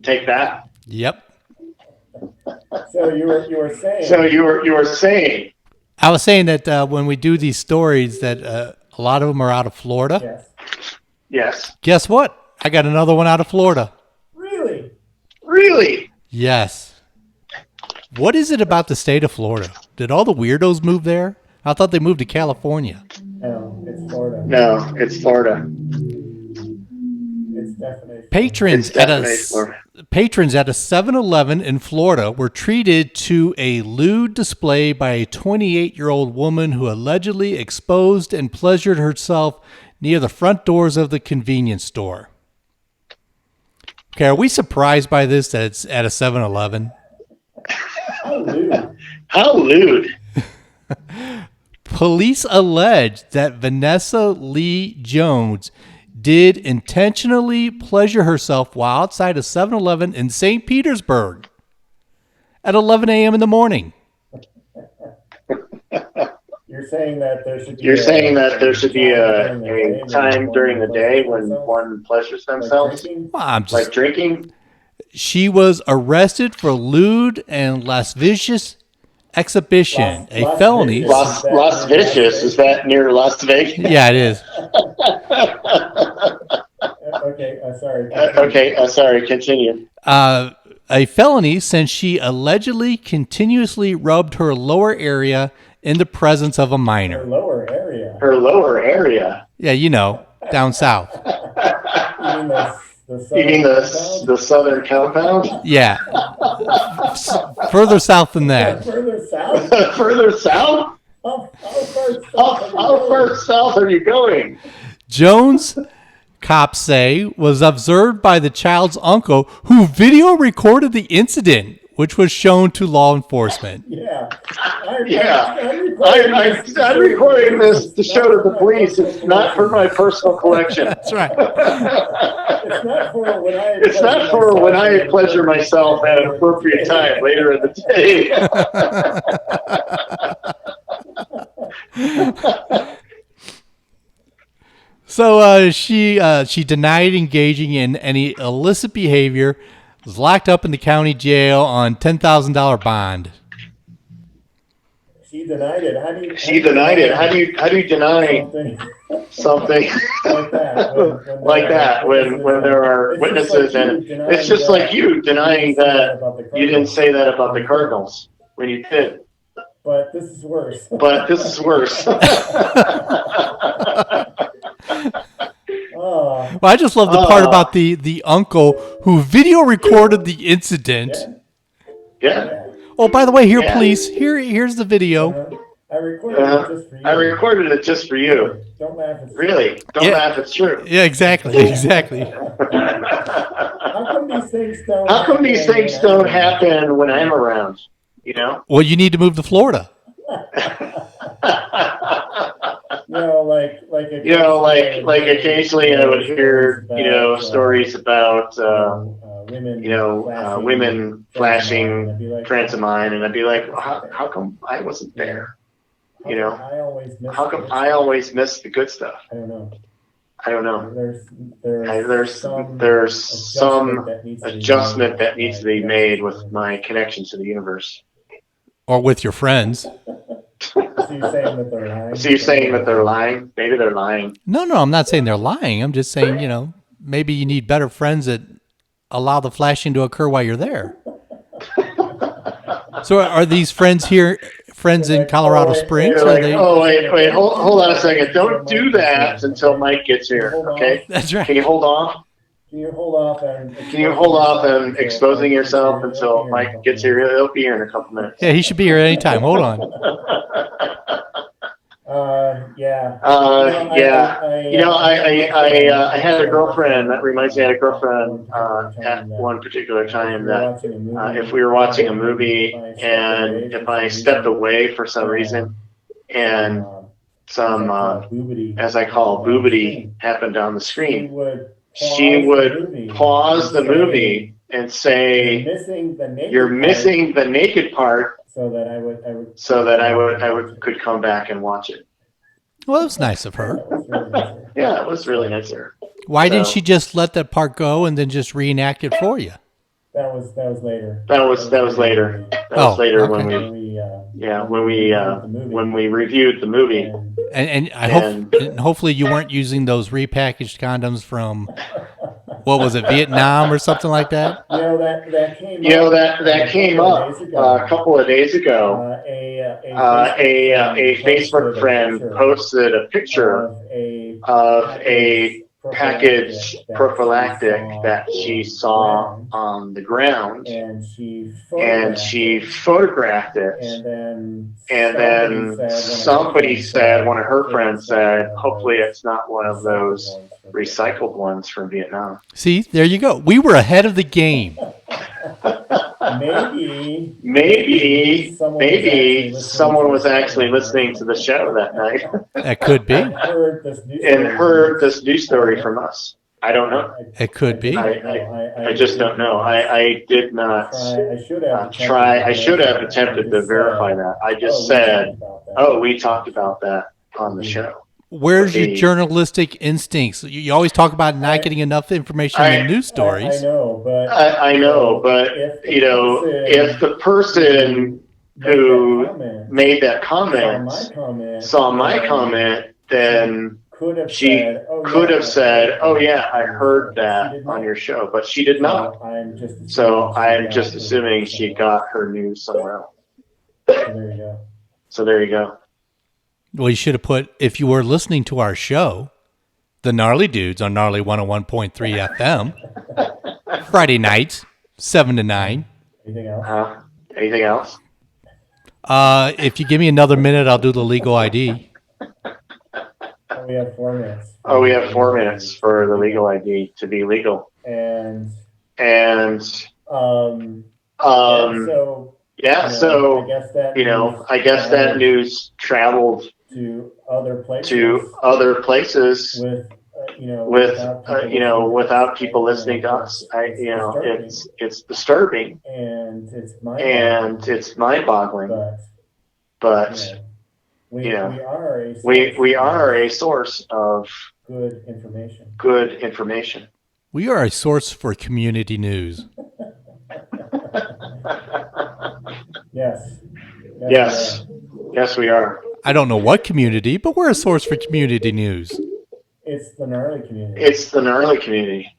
Take that. Yep. So you were saying. I was saying that when we do these stories, that a lot of them are out of Florida. Yes. Guess what? I got another one out of Florida. Really? Yes. What is it about the state of Florida? Did all the weirdos move there? I thought they moved to California. No, it's Florida. It's Florida. It's definitely Patrons at a 7-Eleven in Florida were treated to a lewd display by a 28-year-old woman who allegedly exposed and pleasured herself near the front doors of the convenience store. Okay, are we surprised by this that it's at a 7-Eleven? How lewd. Police allege that Vanessa Lee Jones did intentionally pleasure herself while outside a 7-Eleven in St. Petersburg at 11 a.m. in the morning. You're saying that there should be a time during the day when one pleasures themselves, like drinking. She was arrested for lewd and lascivious exhibition, a felony. Las Vegas, is that near Las Vegas? Yeah, it is. Sorry, continue. A felony since she allegedly continuously rubbed her lower area in the presence of a minor. Her lower area? Yeah, down south. You mean the southern compound? Yeah. Further south than that. Further south? How far south are you going? Jones, cops say, was observed by the child's uncle, who video recorded the incident, which was shown to law enforcement. I'm recording this to show to the police. It's not for my personal collection. That's right. It's not for when I pleasure myself at an appropriate time later in the day. So she denied engaging in any illicit behavior, was locked up in the county jail on $10,000 bond. She denied it. How do you deny something like that when there are witnesses, and it's just like you denying that you didn't say that about the Cardinals when you did. But this is worse. Well, I just love the part about the uncle who video recorded the incident. Yeah. Oh, by the way, police, here's the video. I recorded it just for you. Don't laugh. Really? Don't laugh. It's true. Yeah, exactly. How come these things don't happen when I'm around? Well, you need to move to Florida. Like occasionally I would hear, stories about, women flashing friends of mine, and I'd be like, how come I wasn't there? How come I always miss the good stuff? I don't know. There's some adjustment that needs to be made with my connection to the universe. Or with your friends. So you're saying that they're lying? So you're saying that they're lying? Maybe they're lying. No, I'm not saying they're lying. I'm just saying, maybe you need better friends that allow the flashing to occur while you're there. So are these friends here, friends in Colorado Springs? Like, wait, hold on a second. Don't do that until Mike gets here, okay? That's right. Can you hold off? Can you hold off on exposing yourself until Mike gets here? He'll be here in a couple minutes. Yeah, he should be here anytime. Hold on. I had a girlfriend. That reminds me, I had a girlfriend at one particular time that if we were watching a movie and if I stepped away for some reason and some, as I call boobity, happened on the screen, she would pause the movie and say, "You're missing the naked part," so that I could come back and watch it. Well, that was nice of her. Yeah, it was really nice of her. Why didn't she just let that part go and then just reenact it for you? That was later. That was later. That was later okay. when we reviewed the movie. And I hope hopefully you weren't using those repackaged condoms from what was it, Vietnam or something like that? That came up a couple of days ago. A Facebook friend posted a picture of a package prophylactic that she saw on the ground, and she photographed it, and then somebody said, one of her friends said, hopefully it's not one of those recycled ones from Vietnam. See, there you go. We were ahead of the game. Maybe someone was actually listening to the show that night. That could be. And heard this news story from us. I don't know. It could be. I just don't know. I did not try. I should have attempted to verify that. I just said, we talked about that on the show. Where's your journalistic instincts? You always talk about not getting enough information in news stories. I know, but if the person who made that comment saw my comment, then she could have said, "Oh yeah, I heard that on your show," but she did not. So I'm just assuming she got her news somewhere else. So there you go. Well, you should have put, if you were listening to our show, the Gnarly Dudes on Gnarly 101.3 FM, Friday nights, 7 to 9. Anything else? If you give me another minute, I'll do the legal ID. We have 4 minutes. We have 4 minutes for the legal ID to be legal. So I guess that news traveled to other places without people listening to us. It's disturbing and it's mind-boggling, but we are a source of good information. We are a source for community news. Yes, we are. I don't know what community, but we're a source for community news. It's the gnarly community.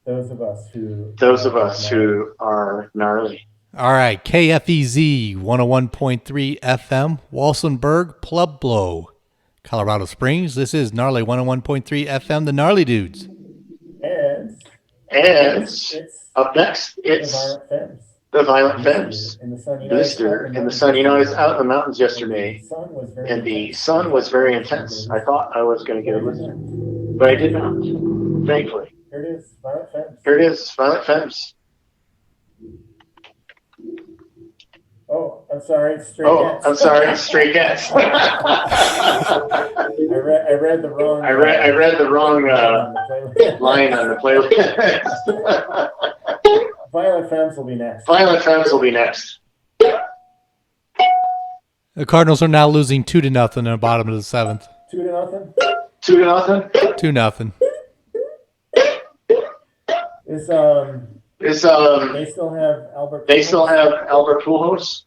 Those of us who are gnarly. All right, KFEZ 101.3 FM, Walsenburg, Pueblo, Colorado Springs. This is Gnarly 101.3 FM, the Gnarly Dudes. And up next, it's the Violent Femmes. Booster in the sun. I was out in the mountains yesterday, and the sun was very intense. I thought I was going to get a blister, but I did not, thankfully. Here it is, Violent Femmes. Oh, I'm sorry, Stray Oh, Cats. I'm sorry, Stray Cats. I read the wrong. I read the wrong line line on the playlist. Violent Femmes will be next. Violent Femmes will be next. The Cardinals are now losing 2-0 in the bottom of the 7th. 2-0. 2-0. 2-0. Is They still have Albert? They still have Albert Pujols.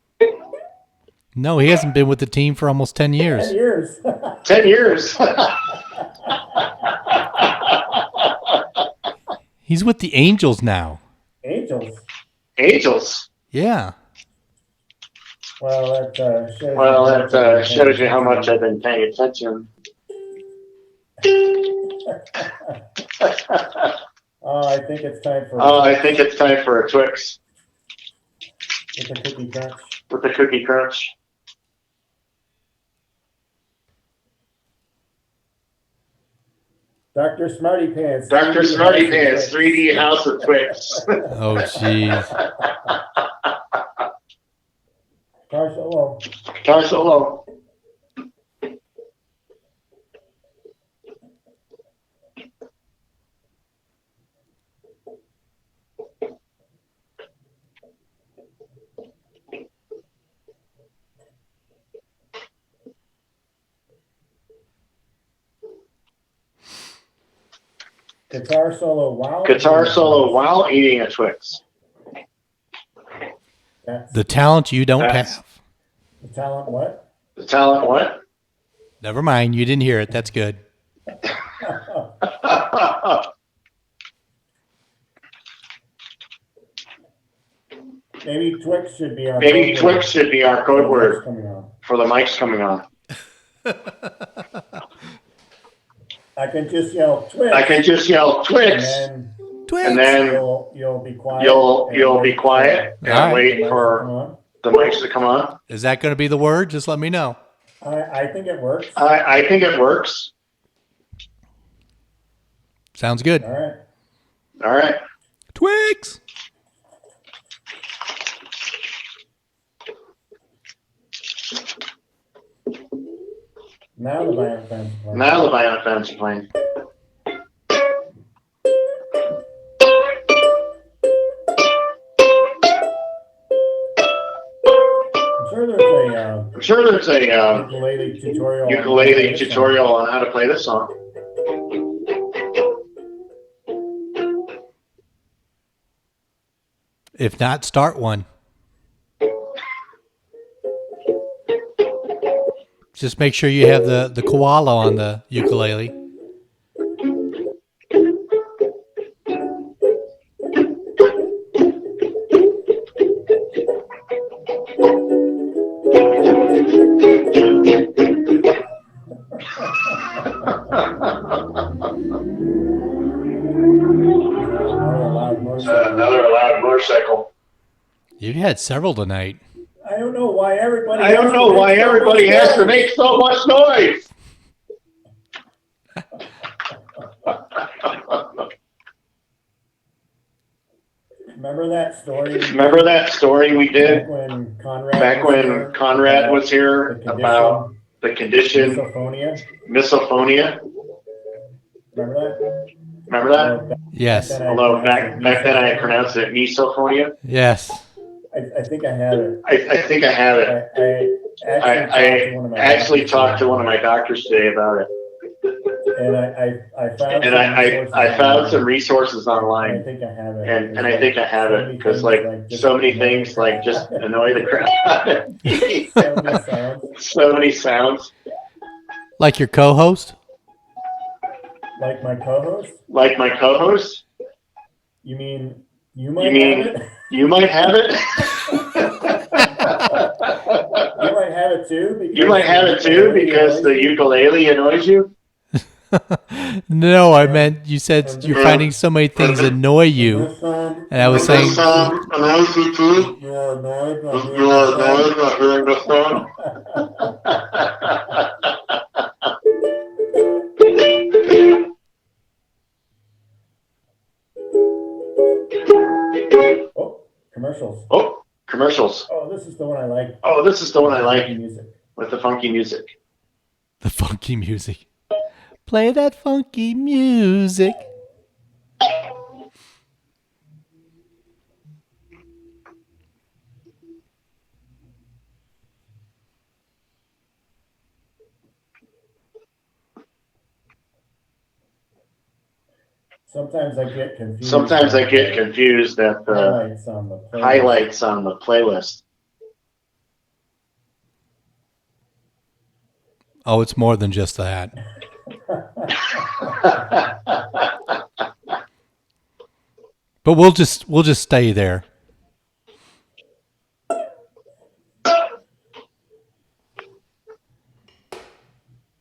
No, he hasn't been with the team for almost 10 years. 10 years. 10 years. He's with the Angels now. Angels. Yeah. Well, that shows you how much I've been paying attention. I think it's time for. I think it's time for a Twix With a cookie crunch. with a cookie crunch. Dr. Smarty Pants. Dr. Smarty Pants, 3D House of Twix. Oh, jeez. Car Solo. Car Solo. Guitar solo while eating a Twix. The talent you don't have. The talent what? The talent what? Never mind. You didn't hear it. That's good. Maybe Twix should be our code word for the mics coming on. I can just yell Twix. Twix. And then you'll be quiet. You'll be quiet and wait for the mics to come on. Is that going to be the word? Just let me know. I think it works. I think it works. Sounds good. All right. Twix. Now the Violent Femmes are playing. I'm sure there's a ukulele tutorial on how to play this song. If not, start one. Just make sure you have the koala on the ukulele. Another loud motorcycle. You've had several tonight. I don't know why everybody has to make so much noise. Remember that story we did back when Conrad was here about the condition misophonia? Remember that? Yes. Although back then I pronounced it misophonia. Yes. I think I have it. I think I have it. I actually talked to one of my doctors today about it. And I found some resources online. I think I have it. And I think I have it because so many things just annoy the crap out of me. So many sounds. Like your co-host? Like my co-host? Like my co-host? You mean you might have it? You might have it? You might have it too? You might have it too because the ukulele annoys you? No, I meant you said you're finding so many things annoy you. And I was saying... This song annoys you too? You are annoyed by hearing this song? Commercials. Oh, commercials. Oh, this is the one I like. Oh, this is the one I like Music. with the funky music. The funky music. Play that funky music. Sometimes I get confused. At the highlights on the playlist. Oh, it's more than just that. But we'll just stay there.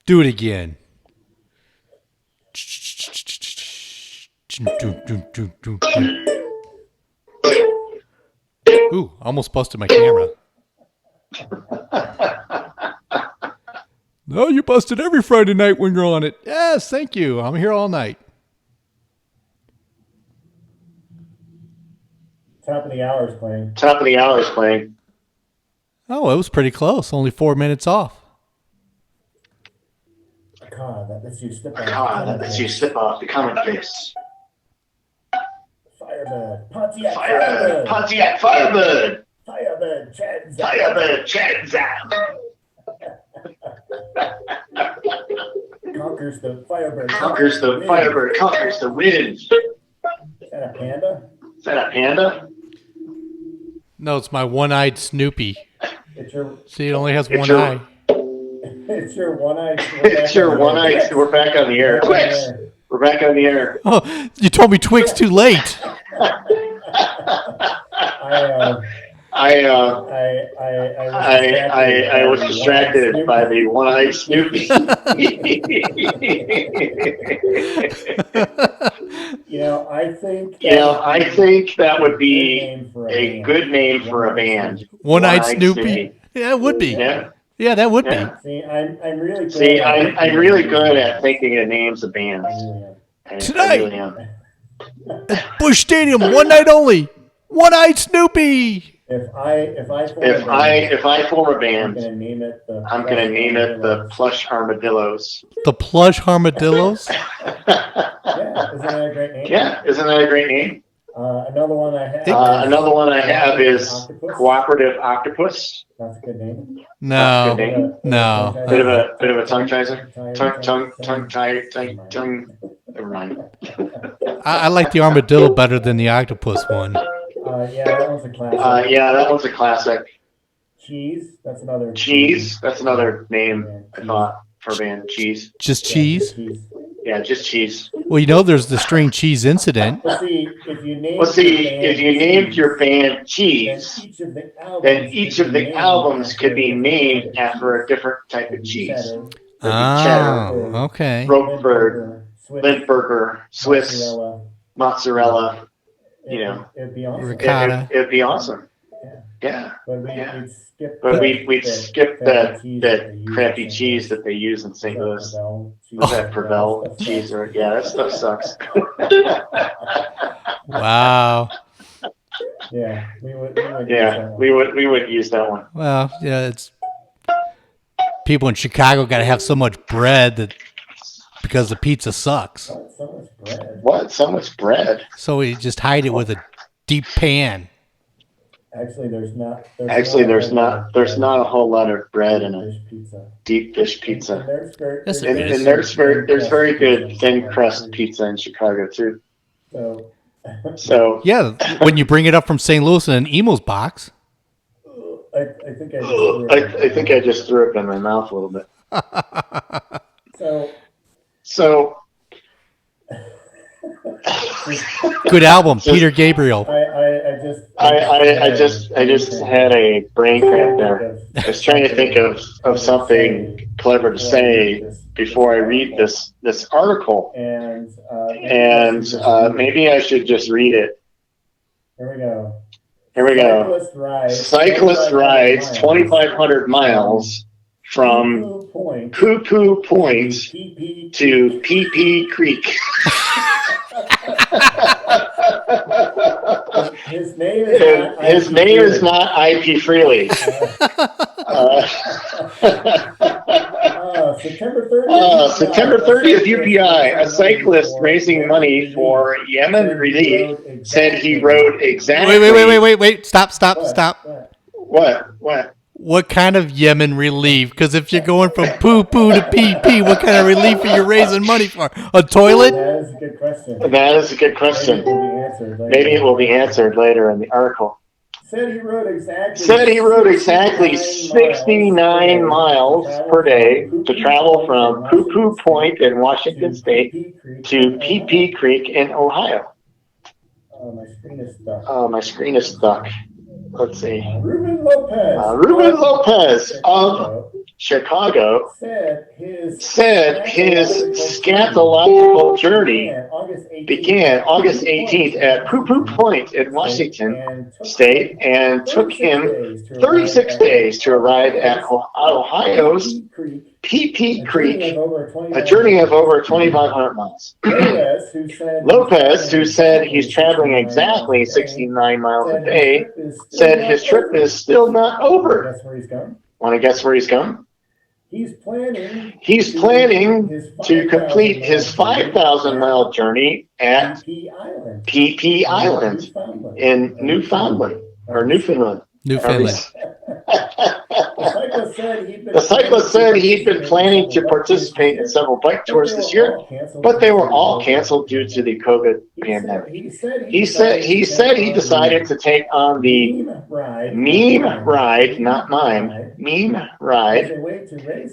Do it again. Ooh, almost busted my camera. No, you busted every Friday night when you're on it. Yes, thank you. I'm here all night. Top of the hour's playing. Oh, it was pretty close. Only 4 minutes off. God, that lets you slip off the commonplace. Firebird. Pontiac Firebird. Firebird. Chad Zam. Conquers the Firebird. Conquers the wind. Is that a panda? No, it's my one-eyed Snoopy. See, it only has one eye. It's your one-eyed. We're back on the air. Twix. We're back on the air. Oh, you told me Twix too late. I was distracted by the one-eyed Snoopy. I think that would be a good name for a band. One-eyed Snoopy. Yeah, it would be. Yeah, that would be. See, I'm really good. See, I'm really good at thinking of names of bands. Tonight, at Busch Stadium, one night only. One-eyed Snoopy. If I form a band, I'm gonna name it the Plush Armadillos. The Plush Armadillos. Yeah, isn't that a great name? Another one I have is Cooperative Octopus. That's a good name. No. Bit of a tongue twister. Tongue. Never mind. I like the armadillo better than the octopus one. Yeah, that one's a classic. Cheese. That's another name I thought for a band. Cheese. Just cheese. Yeah, just cheese. Well, there's the string cheese incident. If you named your band Cheese, then each of the albums could be named after a different type of cheese. Oh, okay. Roquefort, Lindbergher, Swiss, mozzarella. It'd be awesome. Ricotta. It'd be awesome. Yeah. But we'd skip that crappy cheese that they use in St. Louis. That Provel cheese, that stuff sucks. Wow. Yeah, we would use that one. Well, it's people in Chicago got to have so much bread because the pizza sucks. What? So much bread? So we just hide it with a deep pan. Actually, there's not a whole lot of bread in a deep dish pizza. And there's very good thin crust pizza in Chicago too. So yeah, when you bring it up from St. Louis in an Emo's box. I think I just threw it in my mouth a little bit. So good album, Peter Gabriel. I just had a brain cramp there. I was trying to think of something clever to say before I read this article, and maybe I should just read it. Here we go. Cyclist rides 2,500 miles from Poo Poo Point to Pee Pee Creek. His name is not IP Freely. September 30th, UPI, a cyclist raising money for Yemen relief said he wrote exactly. Wait. Stop. What? What kind of Yemen relief? Because if you're going from poo-poo to pee-pee, what kind of relief are you raising money for? A toilet? That is a good question. Maybe it will be answered later in the article. Said he wrote exactly 69 miles per day to travel from Poo-Poo Point in Washington State to Pee-Pee Creek in Ohio. My screen is stuck. Let's see. Ruben Lopez of Chicago said his scatological journey began August 18th at Poo-Poo Point in Washington State and took him 36 days to arrive at Ohio's Pee-Pee Creek, a journey of over 2,500 miles. Lopez, who said he's traveling exactly 69 miles a day, said his trip is still not over. Want to guess where he's going? He's planning to complete his 5,000-mile journey at Pee-Pee Island in Newfoundland. The cyclist said he'd been planning to participate in several bike tours this year, but they were all canceled due to the COVID pandemic. He said he decided to take on the meme ride, not mime, meme ride,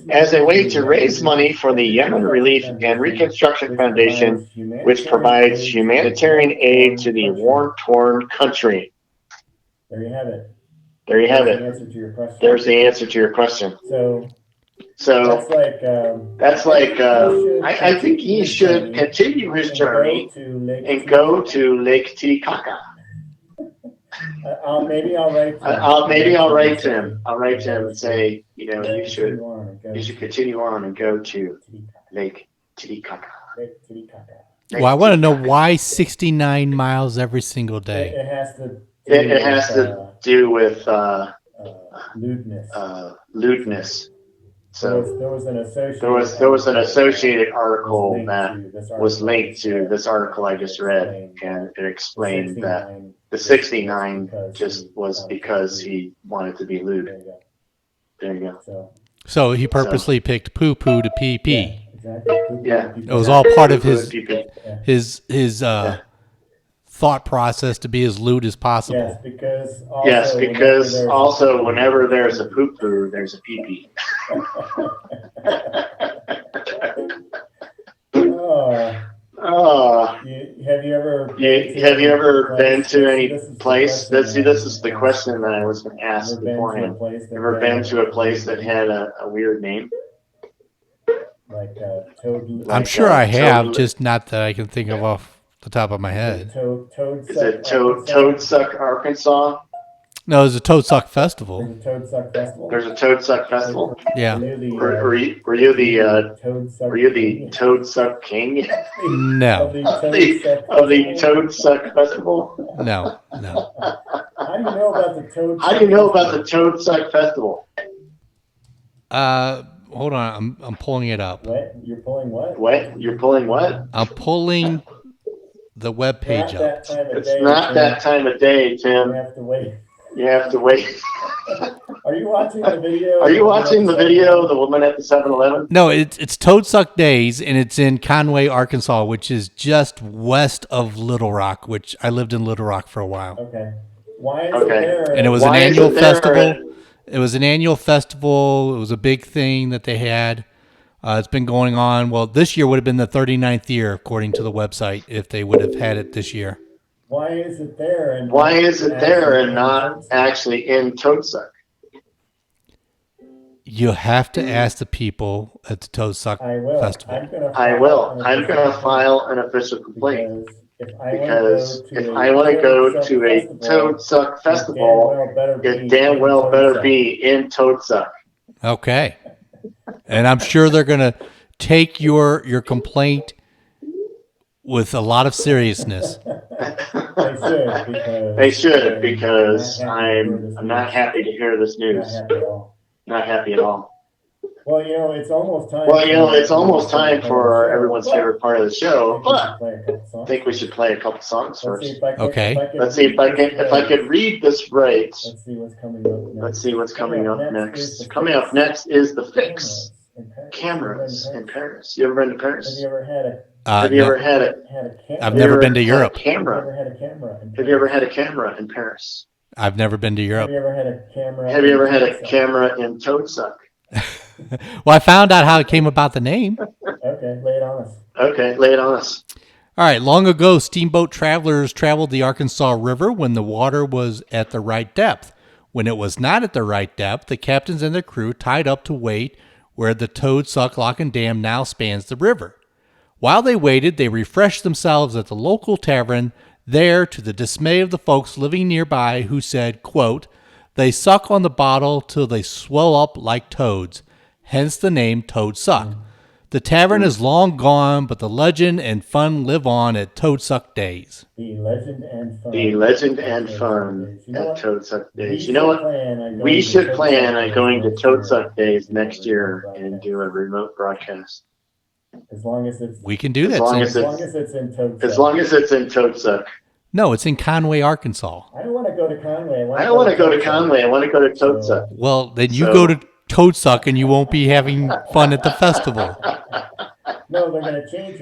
as a way to raise money for the Yemen Relief and Reconstruction Foundation, which provides humanitarian aid to the war-torn country. There you have it. There's the answer to your question. So that's like I think he should continue his journey and go to Lake Titicaca. Maybe I'll write to him. I'll write to him and say, you should continue on and go to Lake Titicaca. Well, I want to know why 69 miles every single day. It has to do with lewdness. So there was an associated article that was linked to this article I just read, and it explained that the 69 just was because he wanted to be lewd. There you go. So he purposely picked poo-poo to pee-pee. Yeah, it was all part of his thought process to be as lewd as possible. Yes, because also whenever there's a poo-poo, there's a pee-pee. Have you ever been to any place? This is the question that I was going to ask beforehand. Ever been to a place that had a weird name? I'm sure I have, just not that I can think of off the top of my head. Is it Toadsuck, Arkansas? No, there's a Toadsuck Festival. There's a Toadsuck Festival? Yeah. Were you the Toadsuck King? No. of the Toadsuck Festival? No. How do you know about the Toadsuck Festival? Hold on, I'm pulling it up. What? You're pulling what? You're pulling what? I'm pulling the web page up. It's not that time of day, Tim. You have to wait. Are you watching the video? The woman at the 7-Eleven? No, it's Toadsuck Days, and it's in Conway, Arkansas, which is just west of Little Rock, which I lived in Little Rock for a while. Okay. Why is it there? And it was an annual festival. It was an annual festival. It was a big thing that they had. It's been going on. Well, this year would have been the 39th year, according to the website, if they would have had it this year. Why is it there and not actually in Toadsuck? You have to ask the people at the Toadsuck Festival. I will. I'm going to file an official complaint. Because if I want to go to a Toadsuck Festival, it damn well better be in Toadsuck. Okay. And I'm sure they're going to take your complaint with a lot of seriousness. They should because I'm not happy to hear this news. Not happy at all. Well, it's almost time. It's almost time for everyone's favorite part of the show. But I think we should play a couple songs first. Okay. Let's see if I could read this right. Let's see what's coming up next. Coming up next is The Fix. Cameras in Paris. You ever been to Paris? Have you ever had a I've never been to Europe. camera? Have you ever had a camera in Paris? I've never been to Europe. Have you ever had a camera? Have you ever had a camera in Toadsuck? Well, I found out how it came about the name. Okay, lay it on us. All right. Long ago, steamboat travelers traveled the Arkansas River when the water was at the right depth. When it was not at the right depth, the captains and their crew tied up to wait where the Toadsuck Lock and Dam now spans the river. While they waited, they refreshed themselves at the local tavern, there to the dismay of the folks living nearby who said, quote, "They suck on the bottle till they swell up like toads," hence the name Toadsuck. The tavern is long gone, but the legend and fun live on at Toadsuck Days. The legend and fun at Toadsuck Days. You know what? We should plan on going to Toadsuck Days next year and do a remote broadcast. As long as it's We can do that. as long as it's in Toadsuck. As long as it's in Toadsuck. No, it's in Conway, Arkansas. I don't want to go to Conway. I don't want to go to Conway. I want to go to Toadsuck. Well, then you go to Toadsuck and you won't be having fun at the festival. No, they're going to change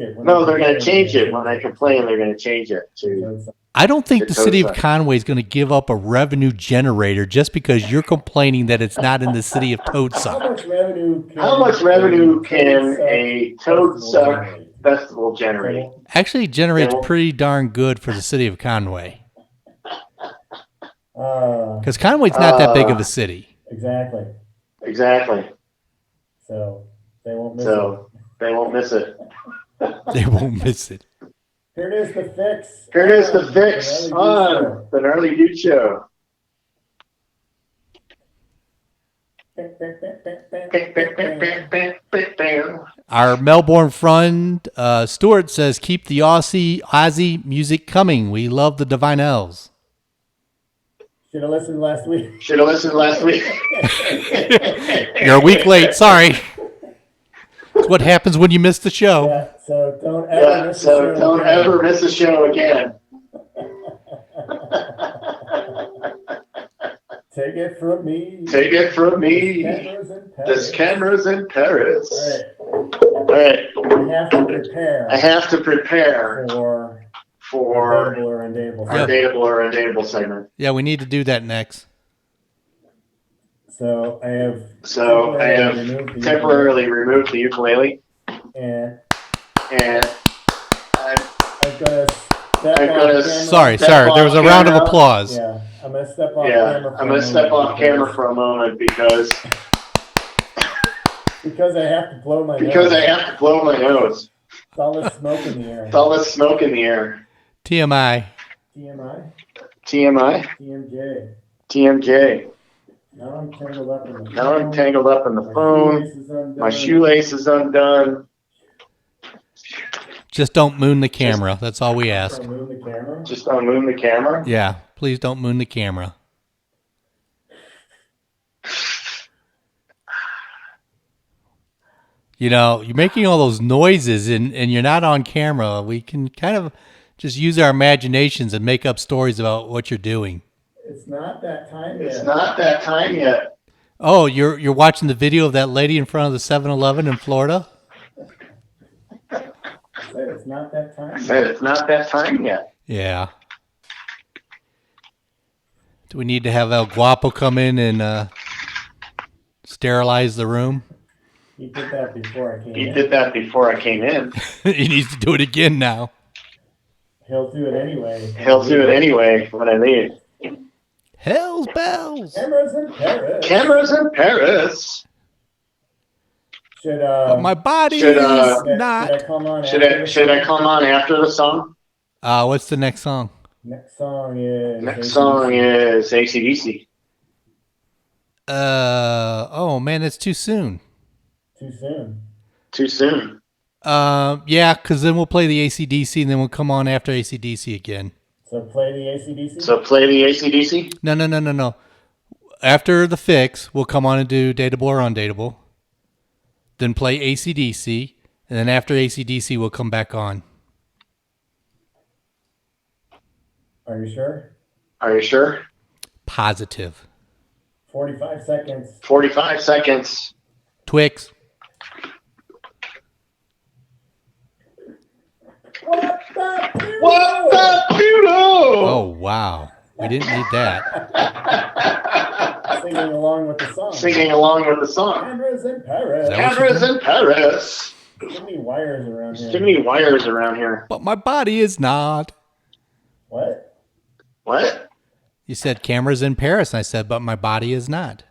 it. When I complain, they're going to change it to. I don't think the city of Toadsuck. Conway is going to give up a revenue generator just because you're complaining that it's not in the city of How Toadsuck. much revenue can a Toadsuck festival generate? Actually, it generates pretty darn good for the city of Conway. Because Conway's not that big of a city. Exactly. So they won't miss it. They won't miss it. They won't miss it. Here it is, The Fix. Here it is, The Fix on the Gnarly Dudes Show. Our Melbourne friend Stuart says, "Keep the Aussie music coming. We love the Divine Elves." Should have listened last week. You're a week late. Sorry. It's what happens when you miss the show. Yeah, so don't ever miss the show again. Take it from me. There's cameras in Paris. All right. I have to prepare for our Dateable or Undateable segment. Yeah, we need to do that next. So I have temporarily removed the ukulele, and I've got to Sorry. There was a round of applause. Yeah, I'm gonna step off camera for a moment because I have to blow my nose. It's all this smoke in the air. TMI. TMJ. Now I'm tangled up in the phone. My shoelace is undone. Just don't moon the camera. That's all we ask. Just don't moon the camera? Yeah, please don't moon the camera. You know, you're making all those noises and you're not on camera. We can kind of just use our imaginations and make up stories about what you're doing. It's not that time yet. Oh, you're watching the video of that lady in front of the 7-Eleven in Florida? It's not that time yet. Yeah. Do we need to have El Guapo come in and sterilize the room? He did that before I came in. He needs to do it again now. He'll do it anyway. When I leave. Hell's bells. Cameras in Paris. But my body should, is not. Should I come on after the song? What's the next song? Next song is AC/DC. Oh man, that's too soon. Too soon. Yeah, because then we'll play the AC/DC and then we'll come on after AC/DC again. So play the AC/DC? So play the AC/DC? No. After the fix, we'll come on and do Dateable or Undateable. Then play AC/DC. And then after AC/DC, we'll come back on. Are you sure? Are you sure? Positive. 45 seconds. 45 seconds. Twix. What the Pluto? What the Pluto? Oh, wow. We didn't need that. Singing along with the song. Singing along with the song. Cameras in Paris. Cameras in Paris. Too many wires around here. Too many wires around here. But my body is not. What? What? You said cameras in Paris, and I said, but my body is not.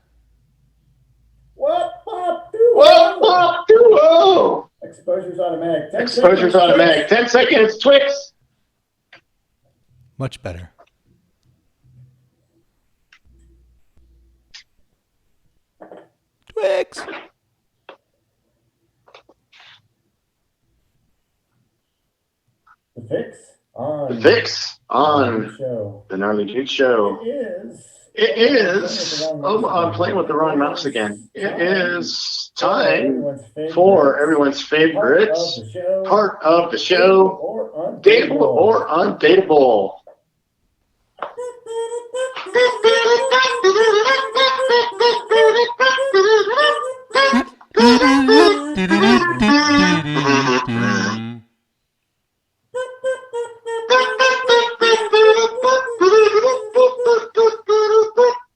What the What the Pluto? Exposure's automatic. 10 Exposure's seconds. automatic. 10 seconds. Twix. Much better. Twix. The fix on. The fix on the show. the Gnarly Dudes show. It is. Oh, I'm playing with the wrong mouse again. It is time for everyone's favorite part of the show. Dateable or Undateable.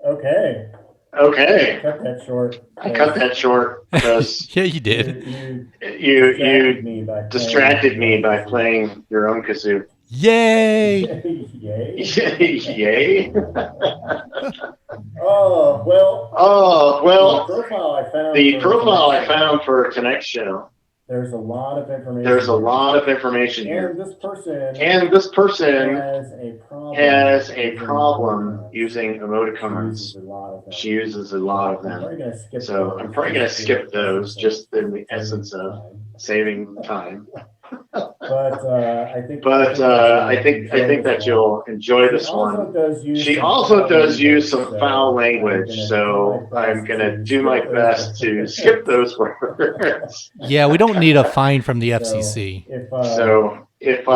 Okay. Okay. Cut that short. I cut that short because Yeah, you did. you distracted me by playing your own kazoo. Yay! Yay. Yay! Oh, well. Oh, well, the profile I found for tonight's show, there's a lot of information. there's a lot of information here. And this person has has a problem using emoticons. She uses a lot of them. So I'm probably going to skip those just in the essence of saving time. But I think that you'll enjoy this one. She also does use some foul language, so I'm gonna do my best to skip those words. Yeah, we don't need a fine from the FCC. So if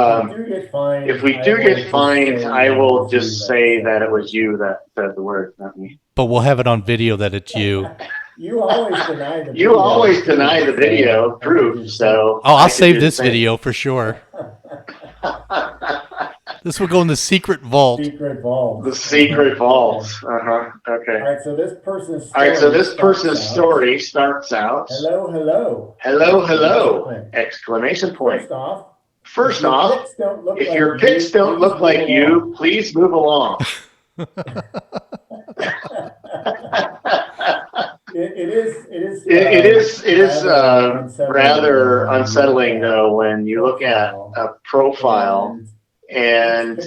we do get fined, I will just say that it was you that said the word, not me. But we'll have it on video that it's you. You always deny the You always deny the video proof, so Oh, I'll save this video for sure. This will go in the secret vault. Secret vault. The secret vault. Okay. All right, so this person's story starts out. Hello. Hello! Exclamation point. First off, if your pics don't look like you, please move along. It is rather unsettling though when you look at a profile and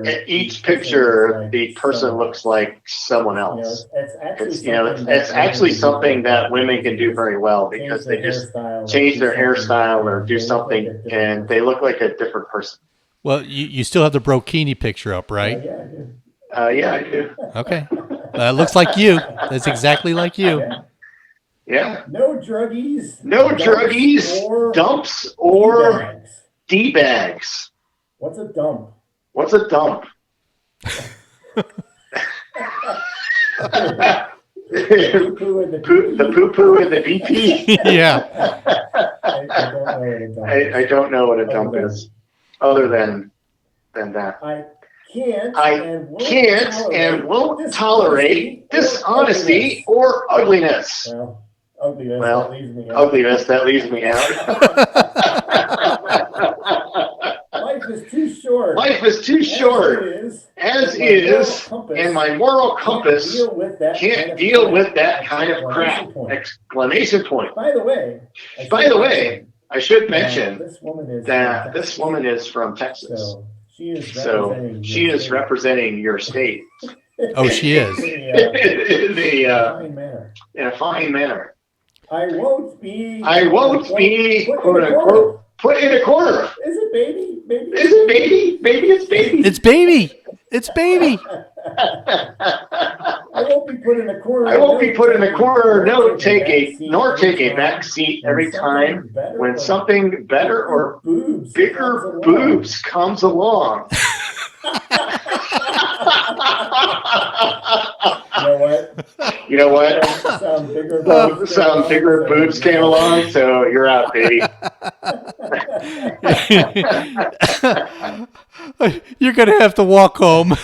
at each picture the person looks like someone else. It's actually something that women can do very well because they just change their hairstyle or do something and they look like a different person. Well, you still have the brokini picture up, right? Yeah, I do. Okay. It looks like you. That's exactly like you. Yeah. No druggies. Dumps or D-bags. What's a dump? The poo-poo and the BP. Yeah. I don't know what a dump is, other than that. I can't and won't tolerate dishonesty or ugliness. Ugliness, that leaves me out. Life is too short. As is, and my moral compass can't deal with that kind of crap. Exclamation point. By the way, I should mention that this woman is from Texas. So she is representing your state. Oh, she is. In a fine manner. I won't be quote unquote Put in a corner. Is it baby? Is it baby? Maybe it's baby. It's baby. It's baby. I won't be put in a corner. I won't be put in a corner, nor take a back seat every time when something better or bigger boobs comes along. You know what? Some bigger boobs came along, so you're out, baby. You're gonna have to walk home.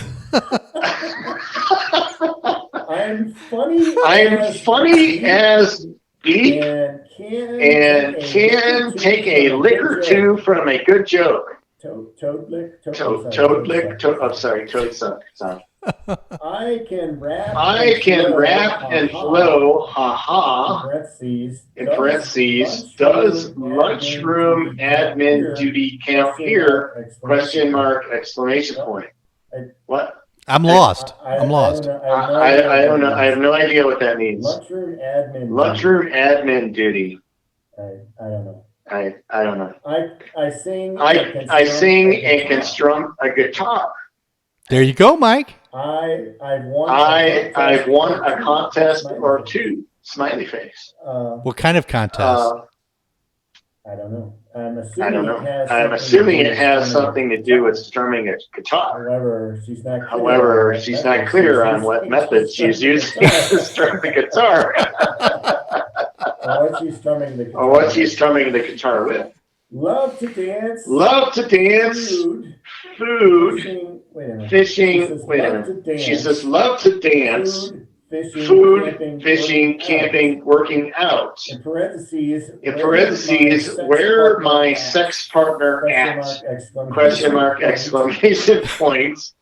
I'm funny as beef and can take a lick or two from a good joke. Toad lick. I'm sorry, toad son. I can rap and flow, haha, in parentheses, does lunchroom admin duty count here, question mark, exclamation point. What? I'm lost. I'm lost. I don't know. I have no idea what that means. Lunchroom admin duty. I don't know. I don't know. I sing. I sing and can strum a guitar. There you go, Mike. I've won a contest or two. Smiley face. What kind of contest? I don't know. I'm assuming it has something to do with strumming a guitar. However, she's not clear on what method she's using to strum the guitar. Or what she's strumming the guitar with. Love to dance. Food. Fishing. Wait a minute. She says love to dance. Food, fishing, camping, working out. In parentheses, where my sex partner at? Question mark, exclamation points.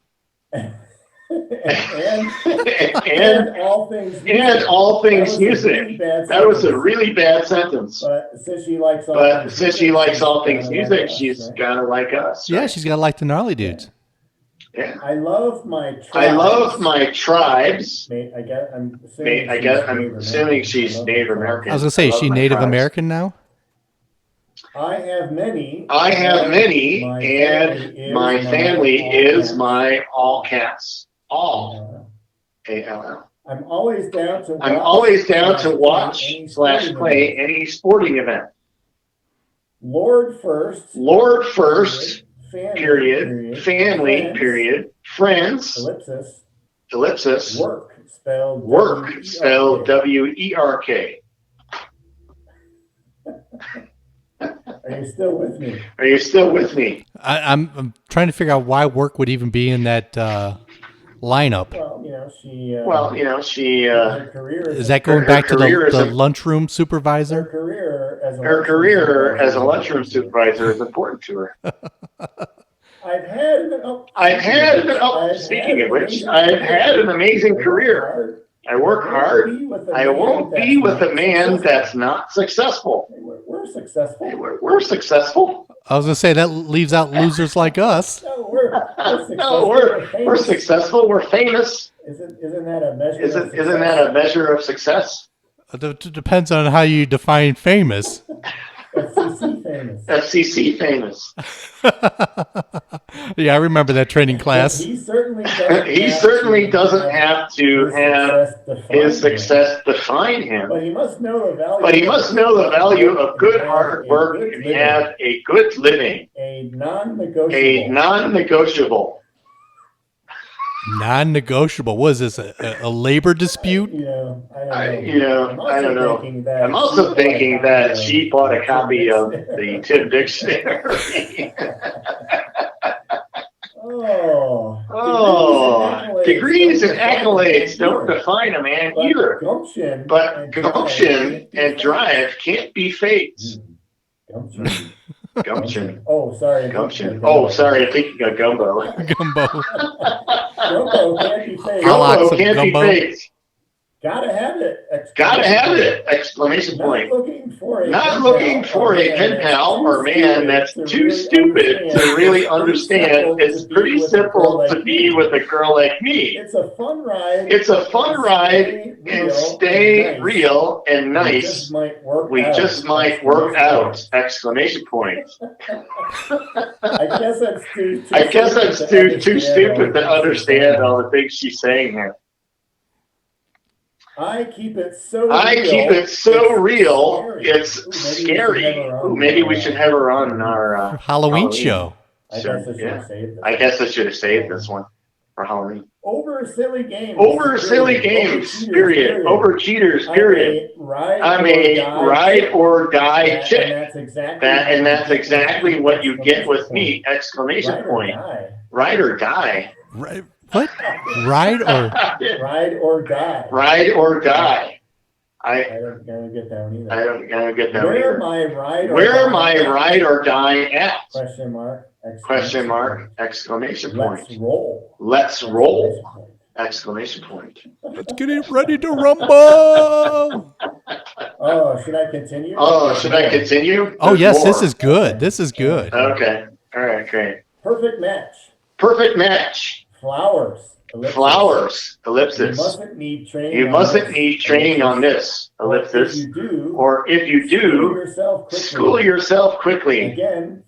and all things music. That was a really bad sentence. But since she likes all things music, she's gotta like us. Yeah, she's gotta like the Gnarly Dudes. Yeah. I love my tribes. I'm assuming she's Native American. I was gonna say, is she Native American now? I have many, and my family is my all caps. All. ALL. I'm always down to watch / play any sporting event. Lord first. Period. Family. Period. Friends. Ellipsis. Work. Spelled WERK. Are you still with me? I'm trying to figure out why work would even be in that lineup. Well, she. Her career is that going back to the lunchroom supervisor? Her career as a lunchroom supervisor is important to her. Speaking of which, I've had an amazing career. I work hard. I won't be with a man that's not successful. We're successful. I was gonna say that leaves out losers like us. We're successful. We're famous. Isn't that a measure? Isn't that a measure of success? It depends on how you define famous. FCC famous. Yeah, I remember that training class. He certainly doesn't have to have his success define him. But he must know the value of good hard work and have a good living. A non-negotiable. Non-negotiable. What is this? A labor dispute? I don't know. I'm also thinking that she bought a copy of the Tim Dictionary. Degrees and accolades don't define a man either. But gumption and drive can't be faked. Gumption. Oh, sorry. Gumption. I'm thinking of gumbo. Gumbo. Gumbo can't be faked. Gumbo can't be faked. Gotta have it! Gotta have it! Exclamation point. Not looking for a pen pal or man that's too stupid to really understand. It's pretty simple to be with a girl like me. It's a fun ride. It's a fun ride and stay real and nice. We just might work out! Exclamation point. I guess that's too stupid to understand all the things she's saying here. I keep it so real. It's scary. Ooh, maybe we should have her on our Halloween show. I guess I should have saved this one for Halloween. Over silly games. Period. Over cheaters. Period. I'm a ride or die chick. And that's exactly what you get with me! Exclamation point. Ride or die. Right. What? Ride or die. Ride or die. I don't get that one either. I don't get that one Where either. Where am I ride or die at? Question mark. Exclamation point. Let's roll. Exclamation point. Let's get it ready to rumble. Oh, should I continue? Oh, yes, this is good. This is good. Okay. All right, great. Perfect match. Flowers. Ellipsis. You mustn't need training on this. Ellipsis. Or if you do, school yourself quickly. Again,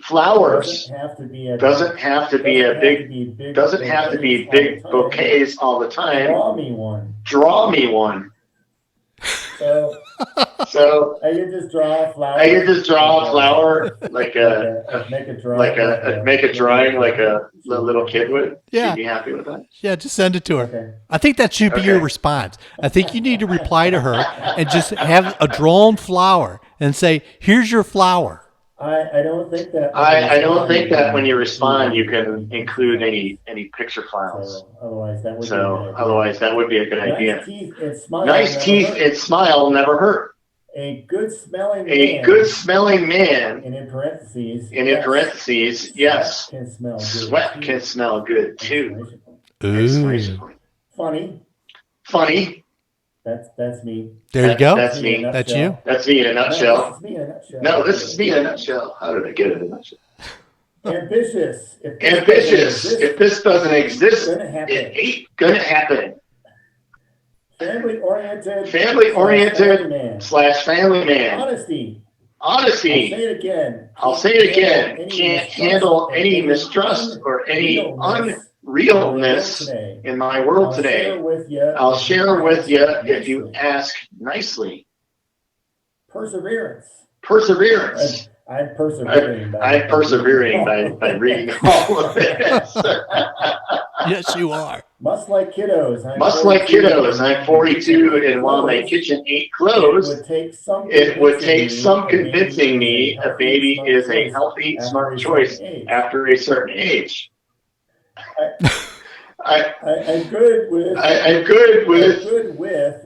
flowers. Doesn't have to be big bouquets all the time. Draw me one. So I could just draw a flower. Make a drawing like a little kid would. Yeah. She'd be happy with that. Yeah, just send it to her. Okay. I think that should be your response. I think you need to reply to her and just have a drawn flower and say, "Here's your flower." I don't think that. I don't think that when you respond, you can include any picture files. Otherwise, that would be a good idea. Nice teeth and smile never hurt. A good smelling man. And in parentheses, yes. Sweat can smell good too. Ooh. Funny. That's me. There you go. That's me. That's you. That's me in a nutshell. No, this is me in a nutshell. How did I get it in a nutshell? Ambitious. If this doesn't exist, it ain't gonna happen. Family oriented / family man. Honesty. I'll say it again. Can't handle any mistrust or any unrealness in my world today. I'll share with you if you ask nicely. Perseverance. I'm persevering. I'm persevering by reading all of this. Yes, you are. Must like kiddos. I'm 42, and while my kitchen ain't closed, it would take some convincing me a baby is a healthy, smart choice after a certain age. I'm good with,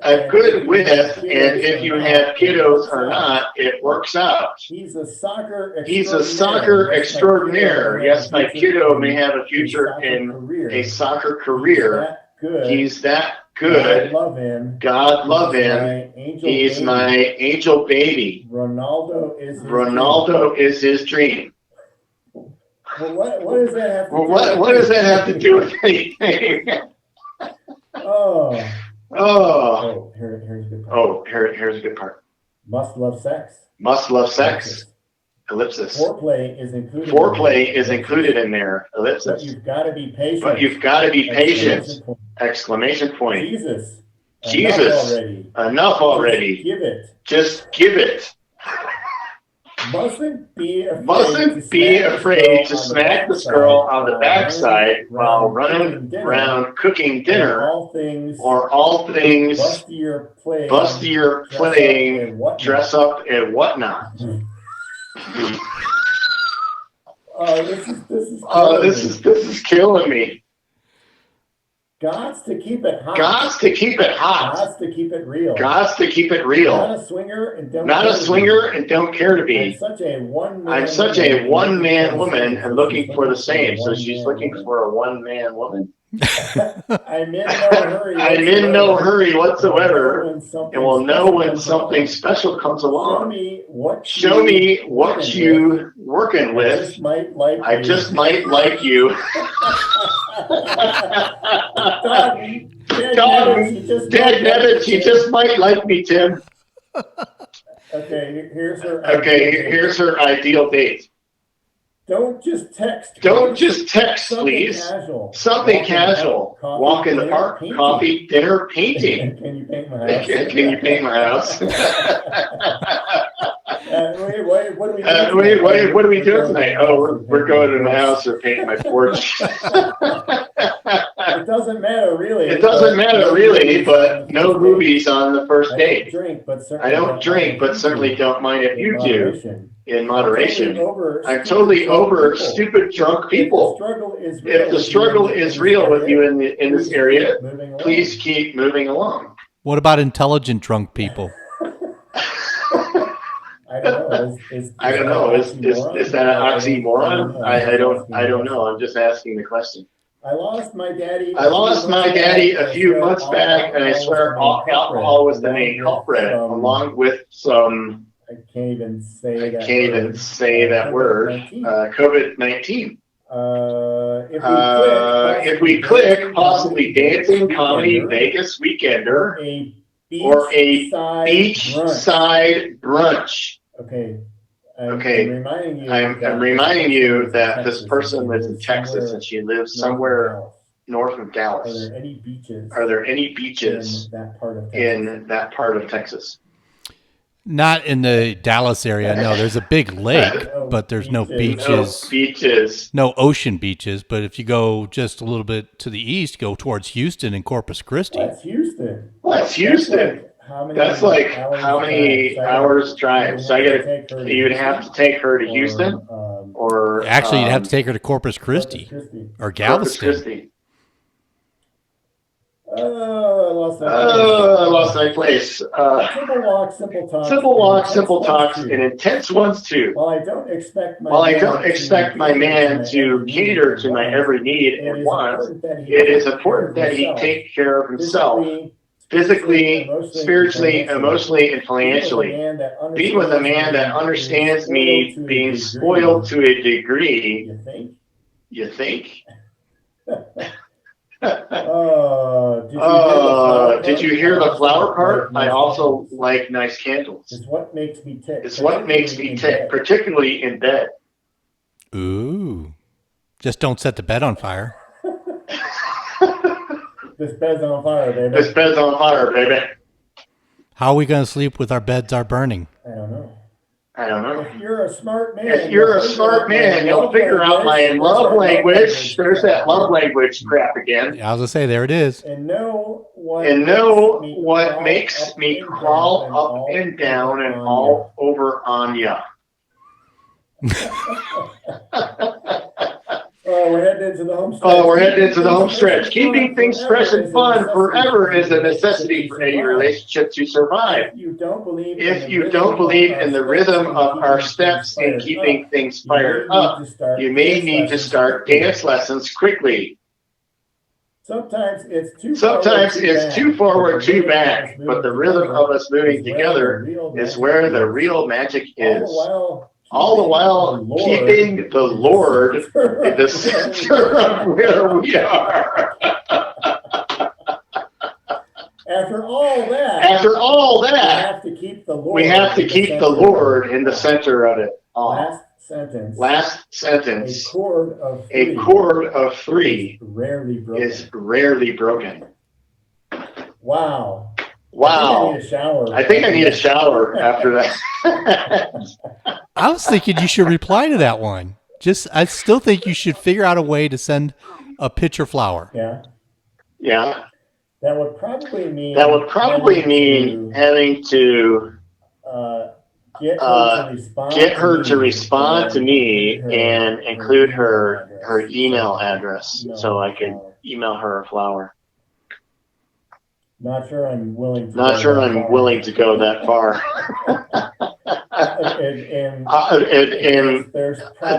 and if you have kiddos or not, it works out. He's a soccer extraordinaire. Yes, my kiddo may have a future in a soccer career. He's that good. God love him. He's my angel baby. Ronaldo is his dream. Well, what does that have to do? What does that have to do with anything? Here's a good part. Here's a good part. Must love sex. Ellipsis. Foreplay is included in there. Ellipsis. But you've got to be patient. Exclamation point. Jesus. Enough already. Just give it. Mustn't be afraid to smack this girl on the backside while running around cooking dinner, or all things bustier playing, dress up and whatnot. This is killing me. God's to keep it hot. God's to keep it real. Not a swinger and don't care to be. I'm such a one-man woman and looking for the same. So she's looking for a one-man woman. I'm in no hurry. I'm in no hurry whatsoever, and will know when something special comes along. Show me what you working with. I just might like you. Dad Nebbit, she just might like me, Tim. Okay, here's her ideal date. Don't just text. Please. Something casual. Walk in the park, coffee, dinner, painting. Can you paint my house? Can you paint my house? What are we doing tonight? Oh, we're going to my house or painting my porch. It doesn't matter really. But no movies on the first date. I don't drink, but certainly don't mind if you do. In moderation. I'm totally over stupid drunk people. If the struggle is real with you in this area, please keep moving along. What about intelligent drunk people? I don't know. Is that an oxymoron? I don't know. I'm just asking the question. I lost my daddy a few months back, and I swear alcohol was the main culprit, along with some. I can't even say that word. COVID-19. If we click, possibly dancing, comedy, Vegas weekender, or a beachside brunch. Okay. I'm reminding you that this person lives in Texas and she lives somewhere north of Dallas. Are there any beaches in that part of Texas? Not in the Dallas area. No, there's a big lake, but there's no beaches. No ocean beaches. But if you go just a little bit to the east, go towards Houston and Corpus Christi. That's Houston. That's like how many hours drive? So you'd have to take her to Houston, or actually you'd have to take her to Corpus Christi or Galveston. I lost my place. Simple walk, simple talks, and intense ones too. While I don't expect my man to cater to my every need and want, it is important that he take care of himself. Physically, spiritually, emotionally, and financially. Being with a man that understands me, being spoiled to a degree. You think? Did you hear the flower part? I also like nice candles. It's what makes me tick. Particularly in bed. Ooh. Just don't set the bed on fire. This bed's on fire, baby. How are we going to sleep with our beds are burning? I don't know. If you're a smart man, you'll figure out my love language. There's that love language crap again. I was going to say, there it is. And know what makes me crawl up and down and all over on ya. We're heading into the home stretch. Keeping things fresh and fun forever is a necessity for any relationship to survive. If you don't believe in the rhythm of our steps and keeping things fired up, you may need to start dance lessons quickly. Sometimes it's too forward, too back, but the rhythm of us moving together is where the real magic is. All the while keeping the Lord in the center of where we are. After all that, we have to keep the Lord in the center of it all. Last sentence. A chord of three is rarely broken. Wow. I think I need a shower after that. I was thinking you should reply to that one. I still think you should figure out a way to send a picture flower. Yeah. That would probably mean having to get her to respond to me and include her email address so I can email her a flower. Not sure I'm willing to go that far.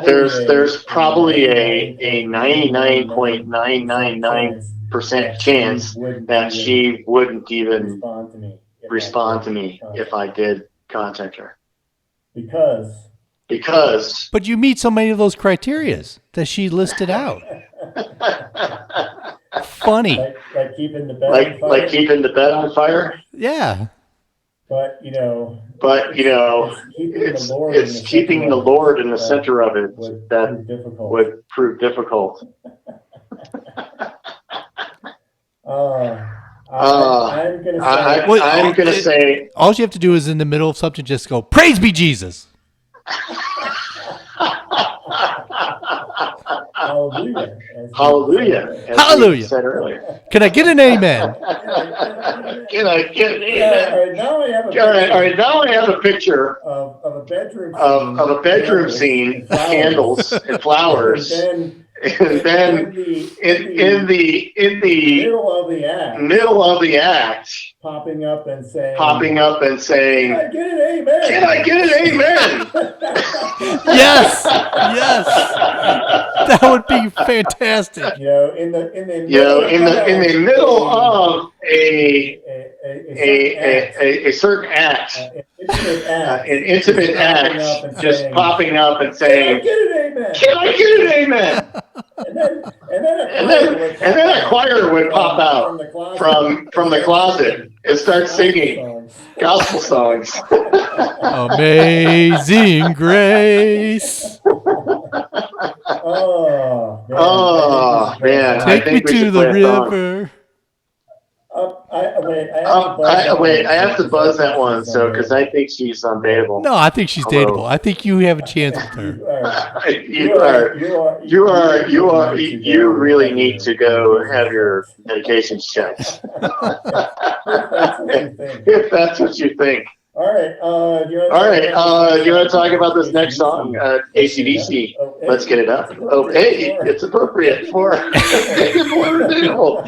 there's probably a 99.999% chance that she wouldn't even respond to me if I did contact her. Because But you meet so many of those criterias that she listed out. Funny. Like keeping the bed on fire. Yeah. But you know, it's keeping the Lord in the center of it that would prove difficult. I'm gonna say all you have to do is in the middle of something, just go, "Praise be Jesus." Hallelujah. As Hallelujah. we said earlier. Can I get an amen? Can I get an amen? All right. Now I have a picture of a a bedroom scene, candles and flowers. And then in the middle of the act, popping up and saying, "Can I get an amen? Can I get an amen?" Yes. That would be fantastic. In the middle of a certain act, an intimate act, just popping up and saying, "Can I get an amen?" And then a choir would pop out from the closet and start singing gospel songs. Amazing grace. Oh man! Take me to the river. I have to buzz that one, because I think she's undateable. No, I think she's dateable. I think you have a chance with her. You really need to go have your medications checked. If that's what you think. All right. You want to talk about this next song, AC/DC? Let's get it up. Oh, hey, it's appropriate for Undateable.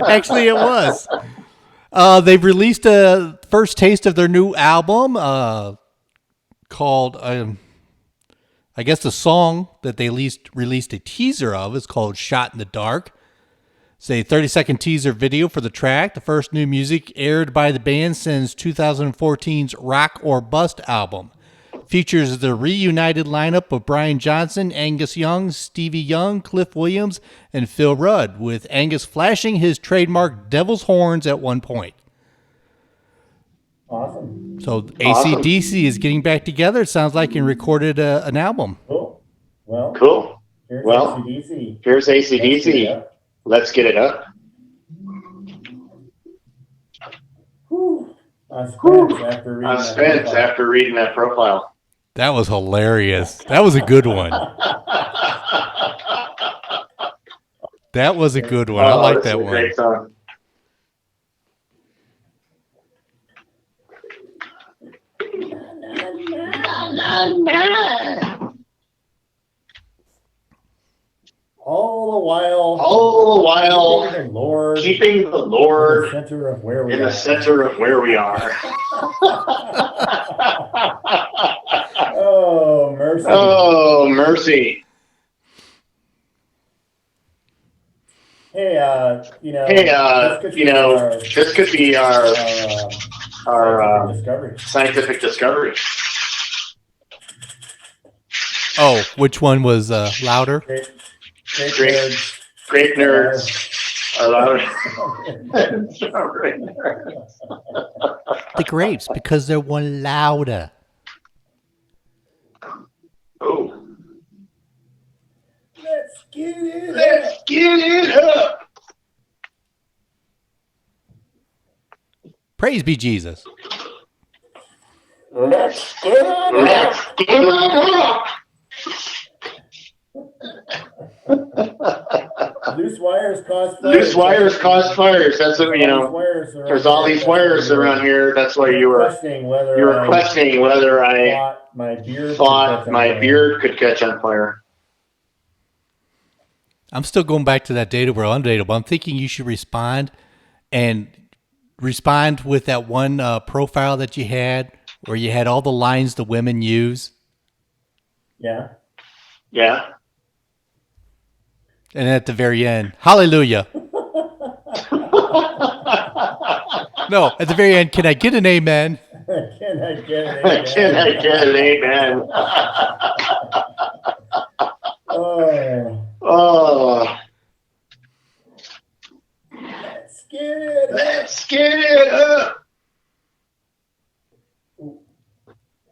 Actually, it was. They've released a first taste of their new album called, I guess the song that they released a teaser of is called Shot in the Dark. It's a 30-second teaser video for the track, the first new music aired by the band since 2014's Rock or Bust album. Features the reunited lineup of Brian Johnson, Angus Young, Stevie Young, Cliff Williams, and Phil Rudd, with Angus flashing his trademark devil's horns at one point. Awesome. So AC/DC is getting back together. It sounds like and recorded an album. Cool. Here's AC/DC. Let's get it up. I'm spent after reading that profile. That was hilarious. That was a good one. That was a good one. I like that one. Great song. All the while, keeping the Lord in the center of where we are. Oh, mercy. Oh, mercy. Hey, this could be our scientific discovery. Oh, which one was louder? Grape nerds are louder. The grapes, because they're one louder. Oh. Let's get it up. Praise be Jesus. Let's get it up. Loose wires cause fires. That's what there's all these wires around here. That's why you were questioning whether I thought my beard could catch on fire. I'm still going back to that Dateable or Undateable. I'm thinking you should respond with that one profile that you had where you had all the lines the women use. Yeah. Yeah. And at the very end, hallelujah. No, at the very end, can I get an amen? Can I get an amen? Can I get an amen? Oh. Let's get it up. Let's get it up.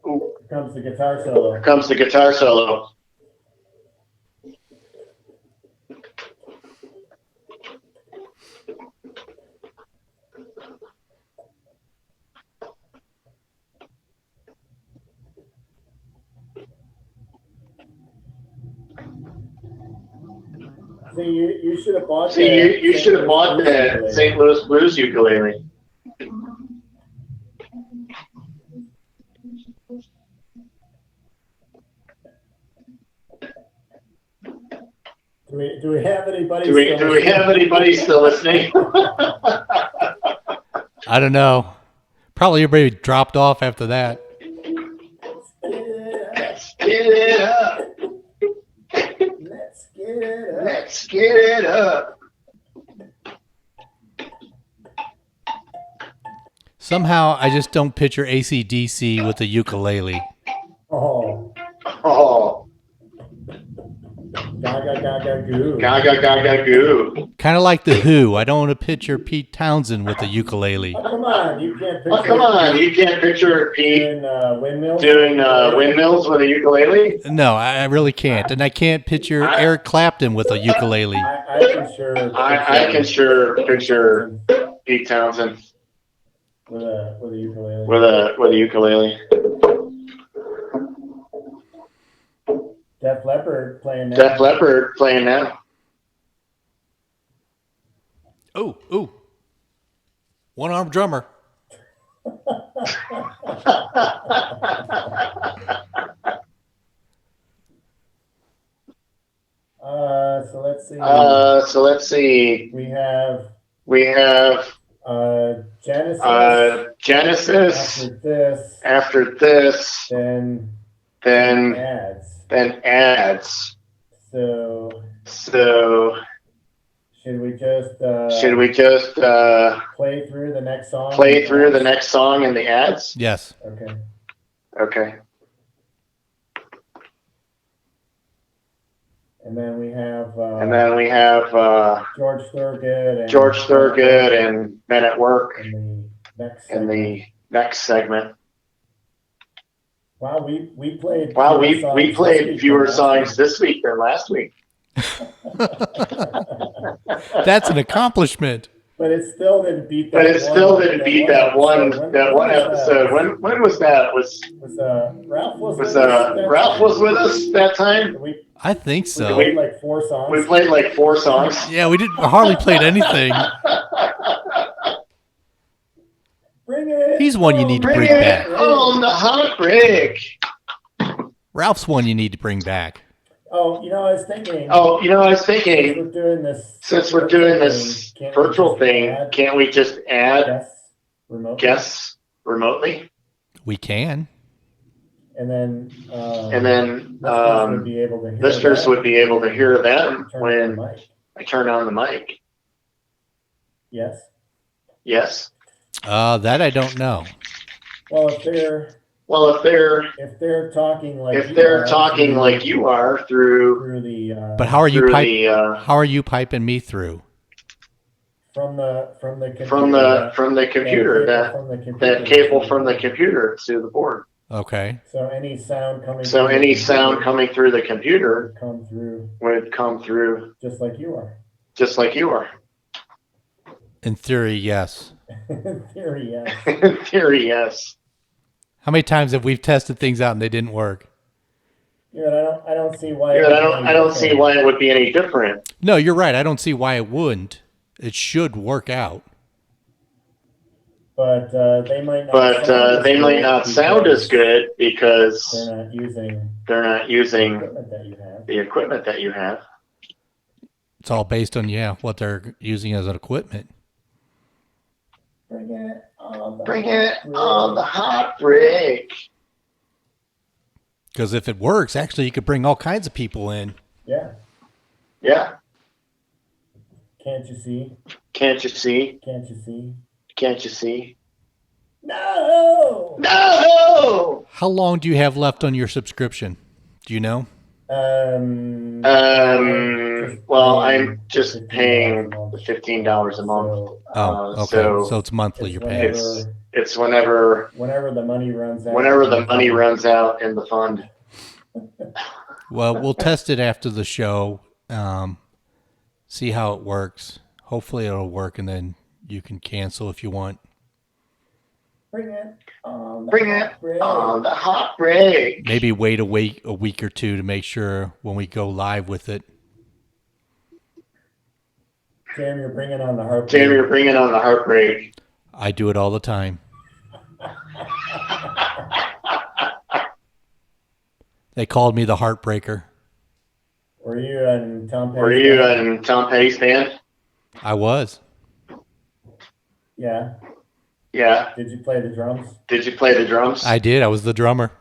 Here comes the guitar solo. Here comes the guitar solo. See, you should have bought See, you should have bought that St. Louis Blues ukulele. Do we have anybody? Do we have anybody still listening? I don't know. Probably everybody dropped off after that. Let's get it up. Let's get it up. Let's get it up. Somehow, I just don't picture AC/DC with a ukulele. Oh. Oh. Gaga gaga goo. Gaga gaga goo. Kind of like the Who. I don't want to picture Pete Townsend with a ukulele. Oh, come on, you can't picture. Oh, come on, you can't picture Pete doing windmills with a ukulele? No, I really can't. And I can't picture Eric Clapton with a ukulele. I can sure picture Pete Townsend with a ukulele. With a ukulele. Def Leppard playing now. Def Leppard playing now. Ooh. One-armed drummer. So let's see. We have Genesis. Genesis. After this. Then ads. So should we just play through the next song? Play through the next song in the ads? Yes. Okay. And then we have George Thurgood and Men at Work in the next segment. Wow, we played. We played fewer songs this week than last week. That's an accomplishment. But it still didn't beat that. That one episode. When was that? Was Ralph was with us that time? I think so. We played like 4 songs. We played like 4 songs. Yeah, we hardly played anything. Bring it. He's one you need to bring back. Oh, the hot break. Ralph's one you need to bring back. Oh, I was thinking. Since we're doing this virtual thing, can't we just add guests remotely? We can. And then listeners would be able to hear them when I turn on the mic. Yes. That I don't know. Well, if they're talking like you are through the. But how are you piping me through? From the computer that cable from the computer to the board. Okay. So any sound coming through the computer would come through just like you are. In theory, yes. In theory, yes. How many times have we tested things out and they didn't work? Yeah, I don't see why. I don't see why it would be any different. No, you're right. I don't see why it wouldn't. It should work out. But they might not sound as good because they're not using the equipment that you have. It's all based on what they're using as an equipment. Bring it Bring it on the heartbreak. Because if it works, actually, you could bring all kinds of people in. Yeah. Yeah. Can't you see? Can't you see? Can't you see? Can't you see? No! No! How long do you have left on your subscription? Do you know? Well, I'm just paying the $15 a month. Okay. So it's monthly you're paying. It's whenever the money runs out. Whenever the money runs out in the fund. Well, we'll test it after the show. See how it works. Hopefully it'll work, and then you can cancel if you want. Bring it on the heartbreak. Maybe wait a week or two to make sure when we go live with it. Jam, you're bringing on the heartbreak. Jam, you're bringing on the heartbreak. I do it all the time. They called me the Heartbreaker. Were you in Tom Petty's band? I was. Yeah. Yeah. Did you play the drums? I did. I was the drummer.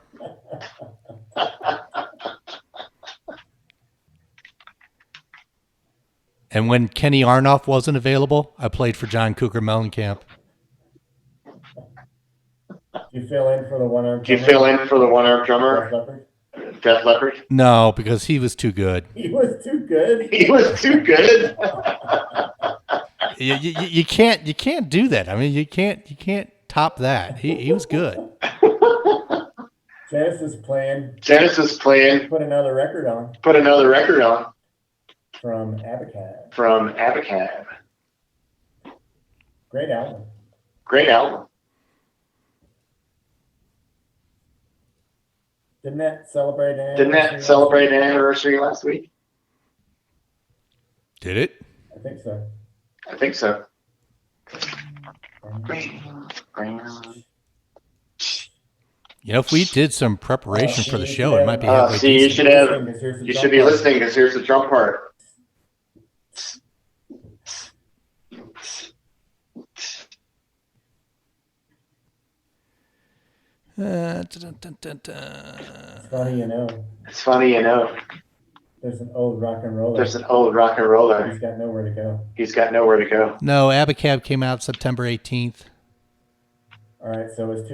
And when Kenny Arnoff wasn't available, I played for John Cougar Mellencamp. You fill in for the one-armed drummer? Def Leppard? No, because he was too good. He was too good? You can't do that. I mean, you can't top that. He was good. Genesis playing. Put another record on. From Abacab. Great album. Didn't that celebrate an anniversary last week? Did it? I think so. You know, if we did some preparation for the show, it might be halfway decent. You should be listening because here's the drum part. It's funny, you know. There's an old rock and roller. He's got nowhere to go. No, Abacab came out September 18th. All right, so it was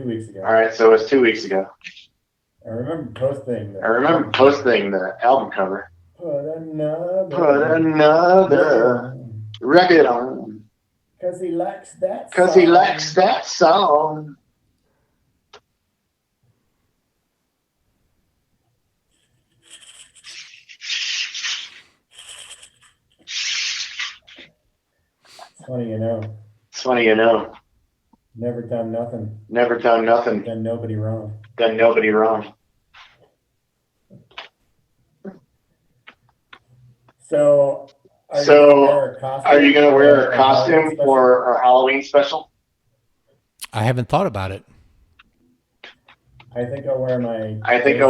2 weeks ago. I remember posting the album cover. Put another record on. Because he likes that song. It's funny, you know. Never done nothing. Done nobody wrong. So, are you going to wear a costume for our Halloween special? I haven't thought about it. I think I'll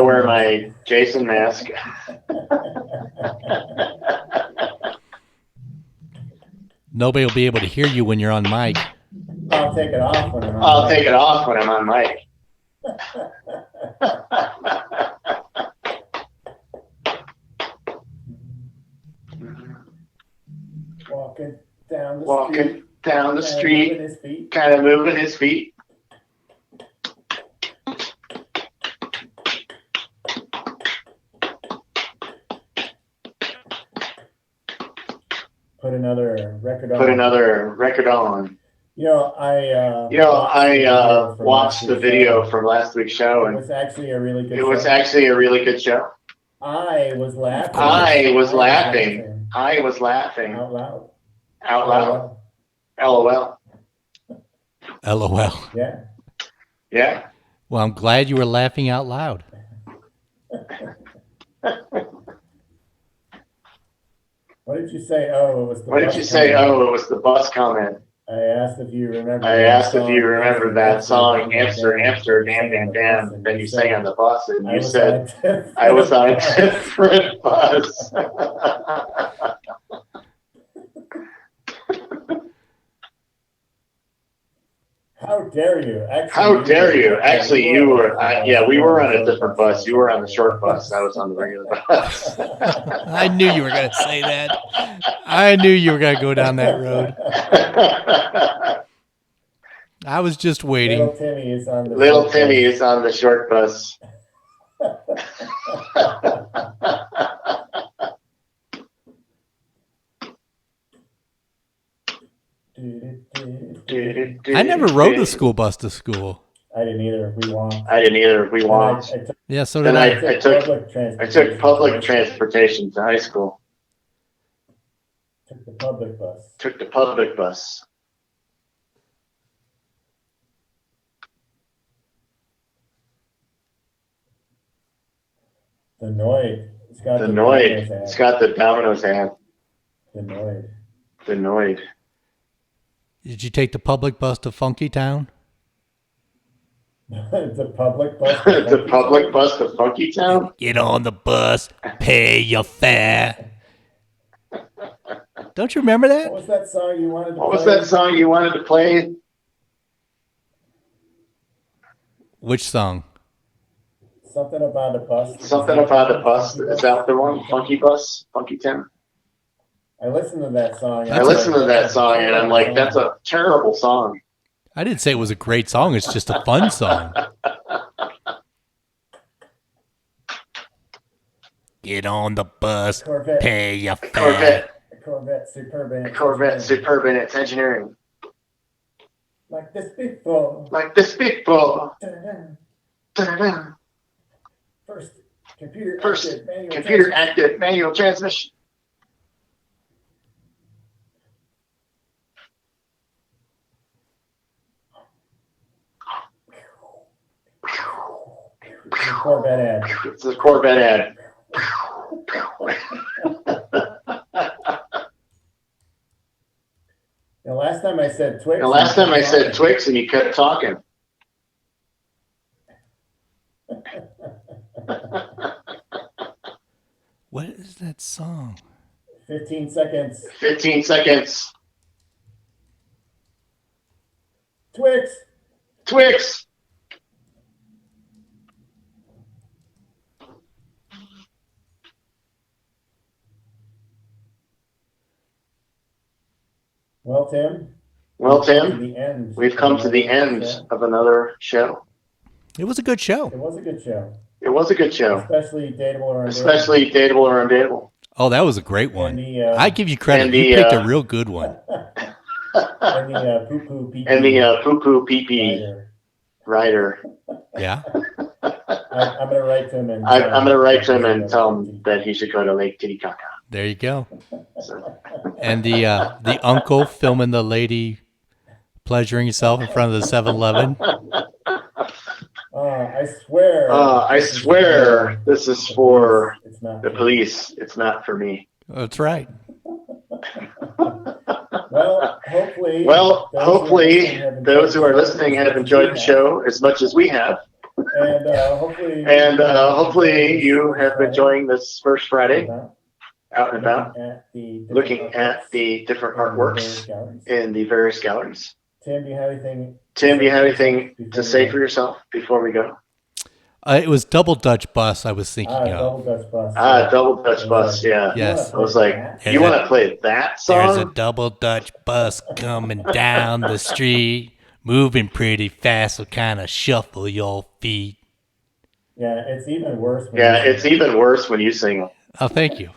wear my Jason mask. Nobody will be able to hear you when you're on mic. I'll take it off when I'm on mic. Walking down the street, kind of moving his feet. Put another record on. I watched the video from last week's show, and it was actually a really good show. I was laughing. Out loud. LOL. Yeah. Well, I'm glad you were laughing out loud. What did you say? Oh, it was the bus comment. I asked if you remember that song, Amsterdam, Damn. Then you sang on the bus, and you said, I was on a different bus. How dare you? How dare you? Actually, you were. We were on a different bus. You were on the short bus. I was on the regular bus. I knew you were going to say that. I knew you were going to go down that road. I was just waiting. Little Timmy is on the short bus. I never rode the school bus to school. I didn't either. We walked. Yeah, so did I. I took public transportation to high school. Took the public bus. The Noid. It's got the Domino's ad. The Noid. Did you take the public bus to Funky Town? The public bus. The public bus to Funky Town. Get on the bus, pay your fare. Don't you remember that? What was that song you wanted to play? What was that song you wanted to play? Which song? Something about a bus. Something about a bus. Is that the one? Funky Bus? Funky Town? I listened to that song. And I'm like, that's a terrible song. I didn't say it was a great song. It's just a fun song. Get on the bus, Corvette. pay your fare. Corvette Superb in its engineering. Like this before. Da-da-da. First computer active manual transmission. Corvette ad. It's a Corvette ad. The last time I said Twix and you kept talking. What is that song? 15 seconds. Twix. Well, Tim, we've come to the end of another show. It was a good show. Especially Dateable or Undateable. Oh, that was a great one. I give you credit. You picked a real good one. And the poo-poo pee-pee. Pee-pee rider. Yeah. I'm going to write to him and tell him that he should go to Lake Titicaca. There you go. And the uncle filming the lady pleasuring herself in front of the 7-Eleven. I swear this is for the police. It's not for me. That's right. Well, hopefully those who are listening have enjoyed the show as much as we have. And hopefully you have been enjoying this first Friday out and about, looking at the different artworks in the various galleries. Tim, do you have anything to say for yourself before we go? It was Double Dutch Bus I was thinking of. Double Dutch Bus, yeah. Yes. I was like, you want to play that song? There's a double Dutch bus coming down the street, moving pretty fast, so kind of shuffle your feet. Yeah, it's even worse. Even worse when you sing it. Oh, thank you.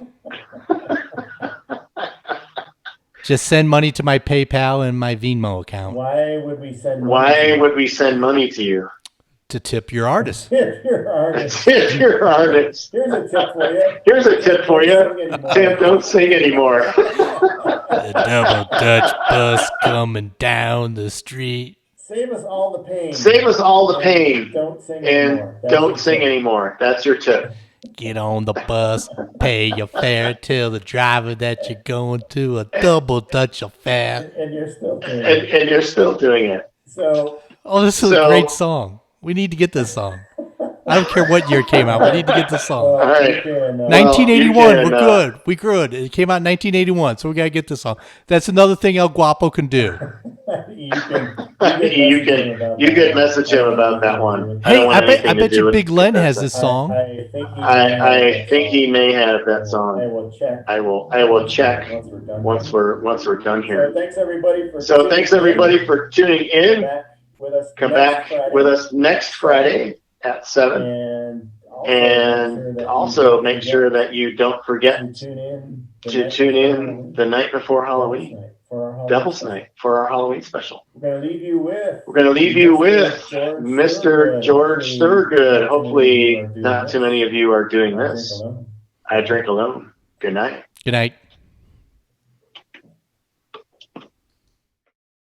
Just send money to my PayPal and my Venmo account. Why would we send money to you? To tip your artist. Tip your artist. Here's a tip for you. Tim, don't sing anymore. The double Dutch bus coming down the street. Save us all the pain. Don't sing anymore. That's your tip. Get on the bus, pay your fare, tell the driver that you're going to a double Dutch affair. And you're still doing it. And you're still doing it. This is a great song. We need to get this song. I don't care what year it came out. We need to get this song. All right. 1981. We're good. It came out in 1981, so we got to get this song. That's another thing El Guapo can do. you could message him about that one. I Hey, don't want I bet anything to do you with Big Len that. has this song. I think he may have that song. I will check once we're done here. So thanks everybody for tuning in. Come back with us next Friday at 7. And also make sure that you don't forget to tune in the night before Halloween, Devil's Night, for our Halloween special. We're going to leave you with Mr. George Thurgood. Hopefully not too many of you are doing this. I drink alone. Good night. Good night.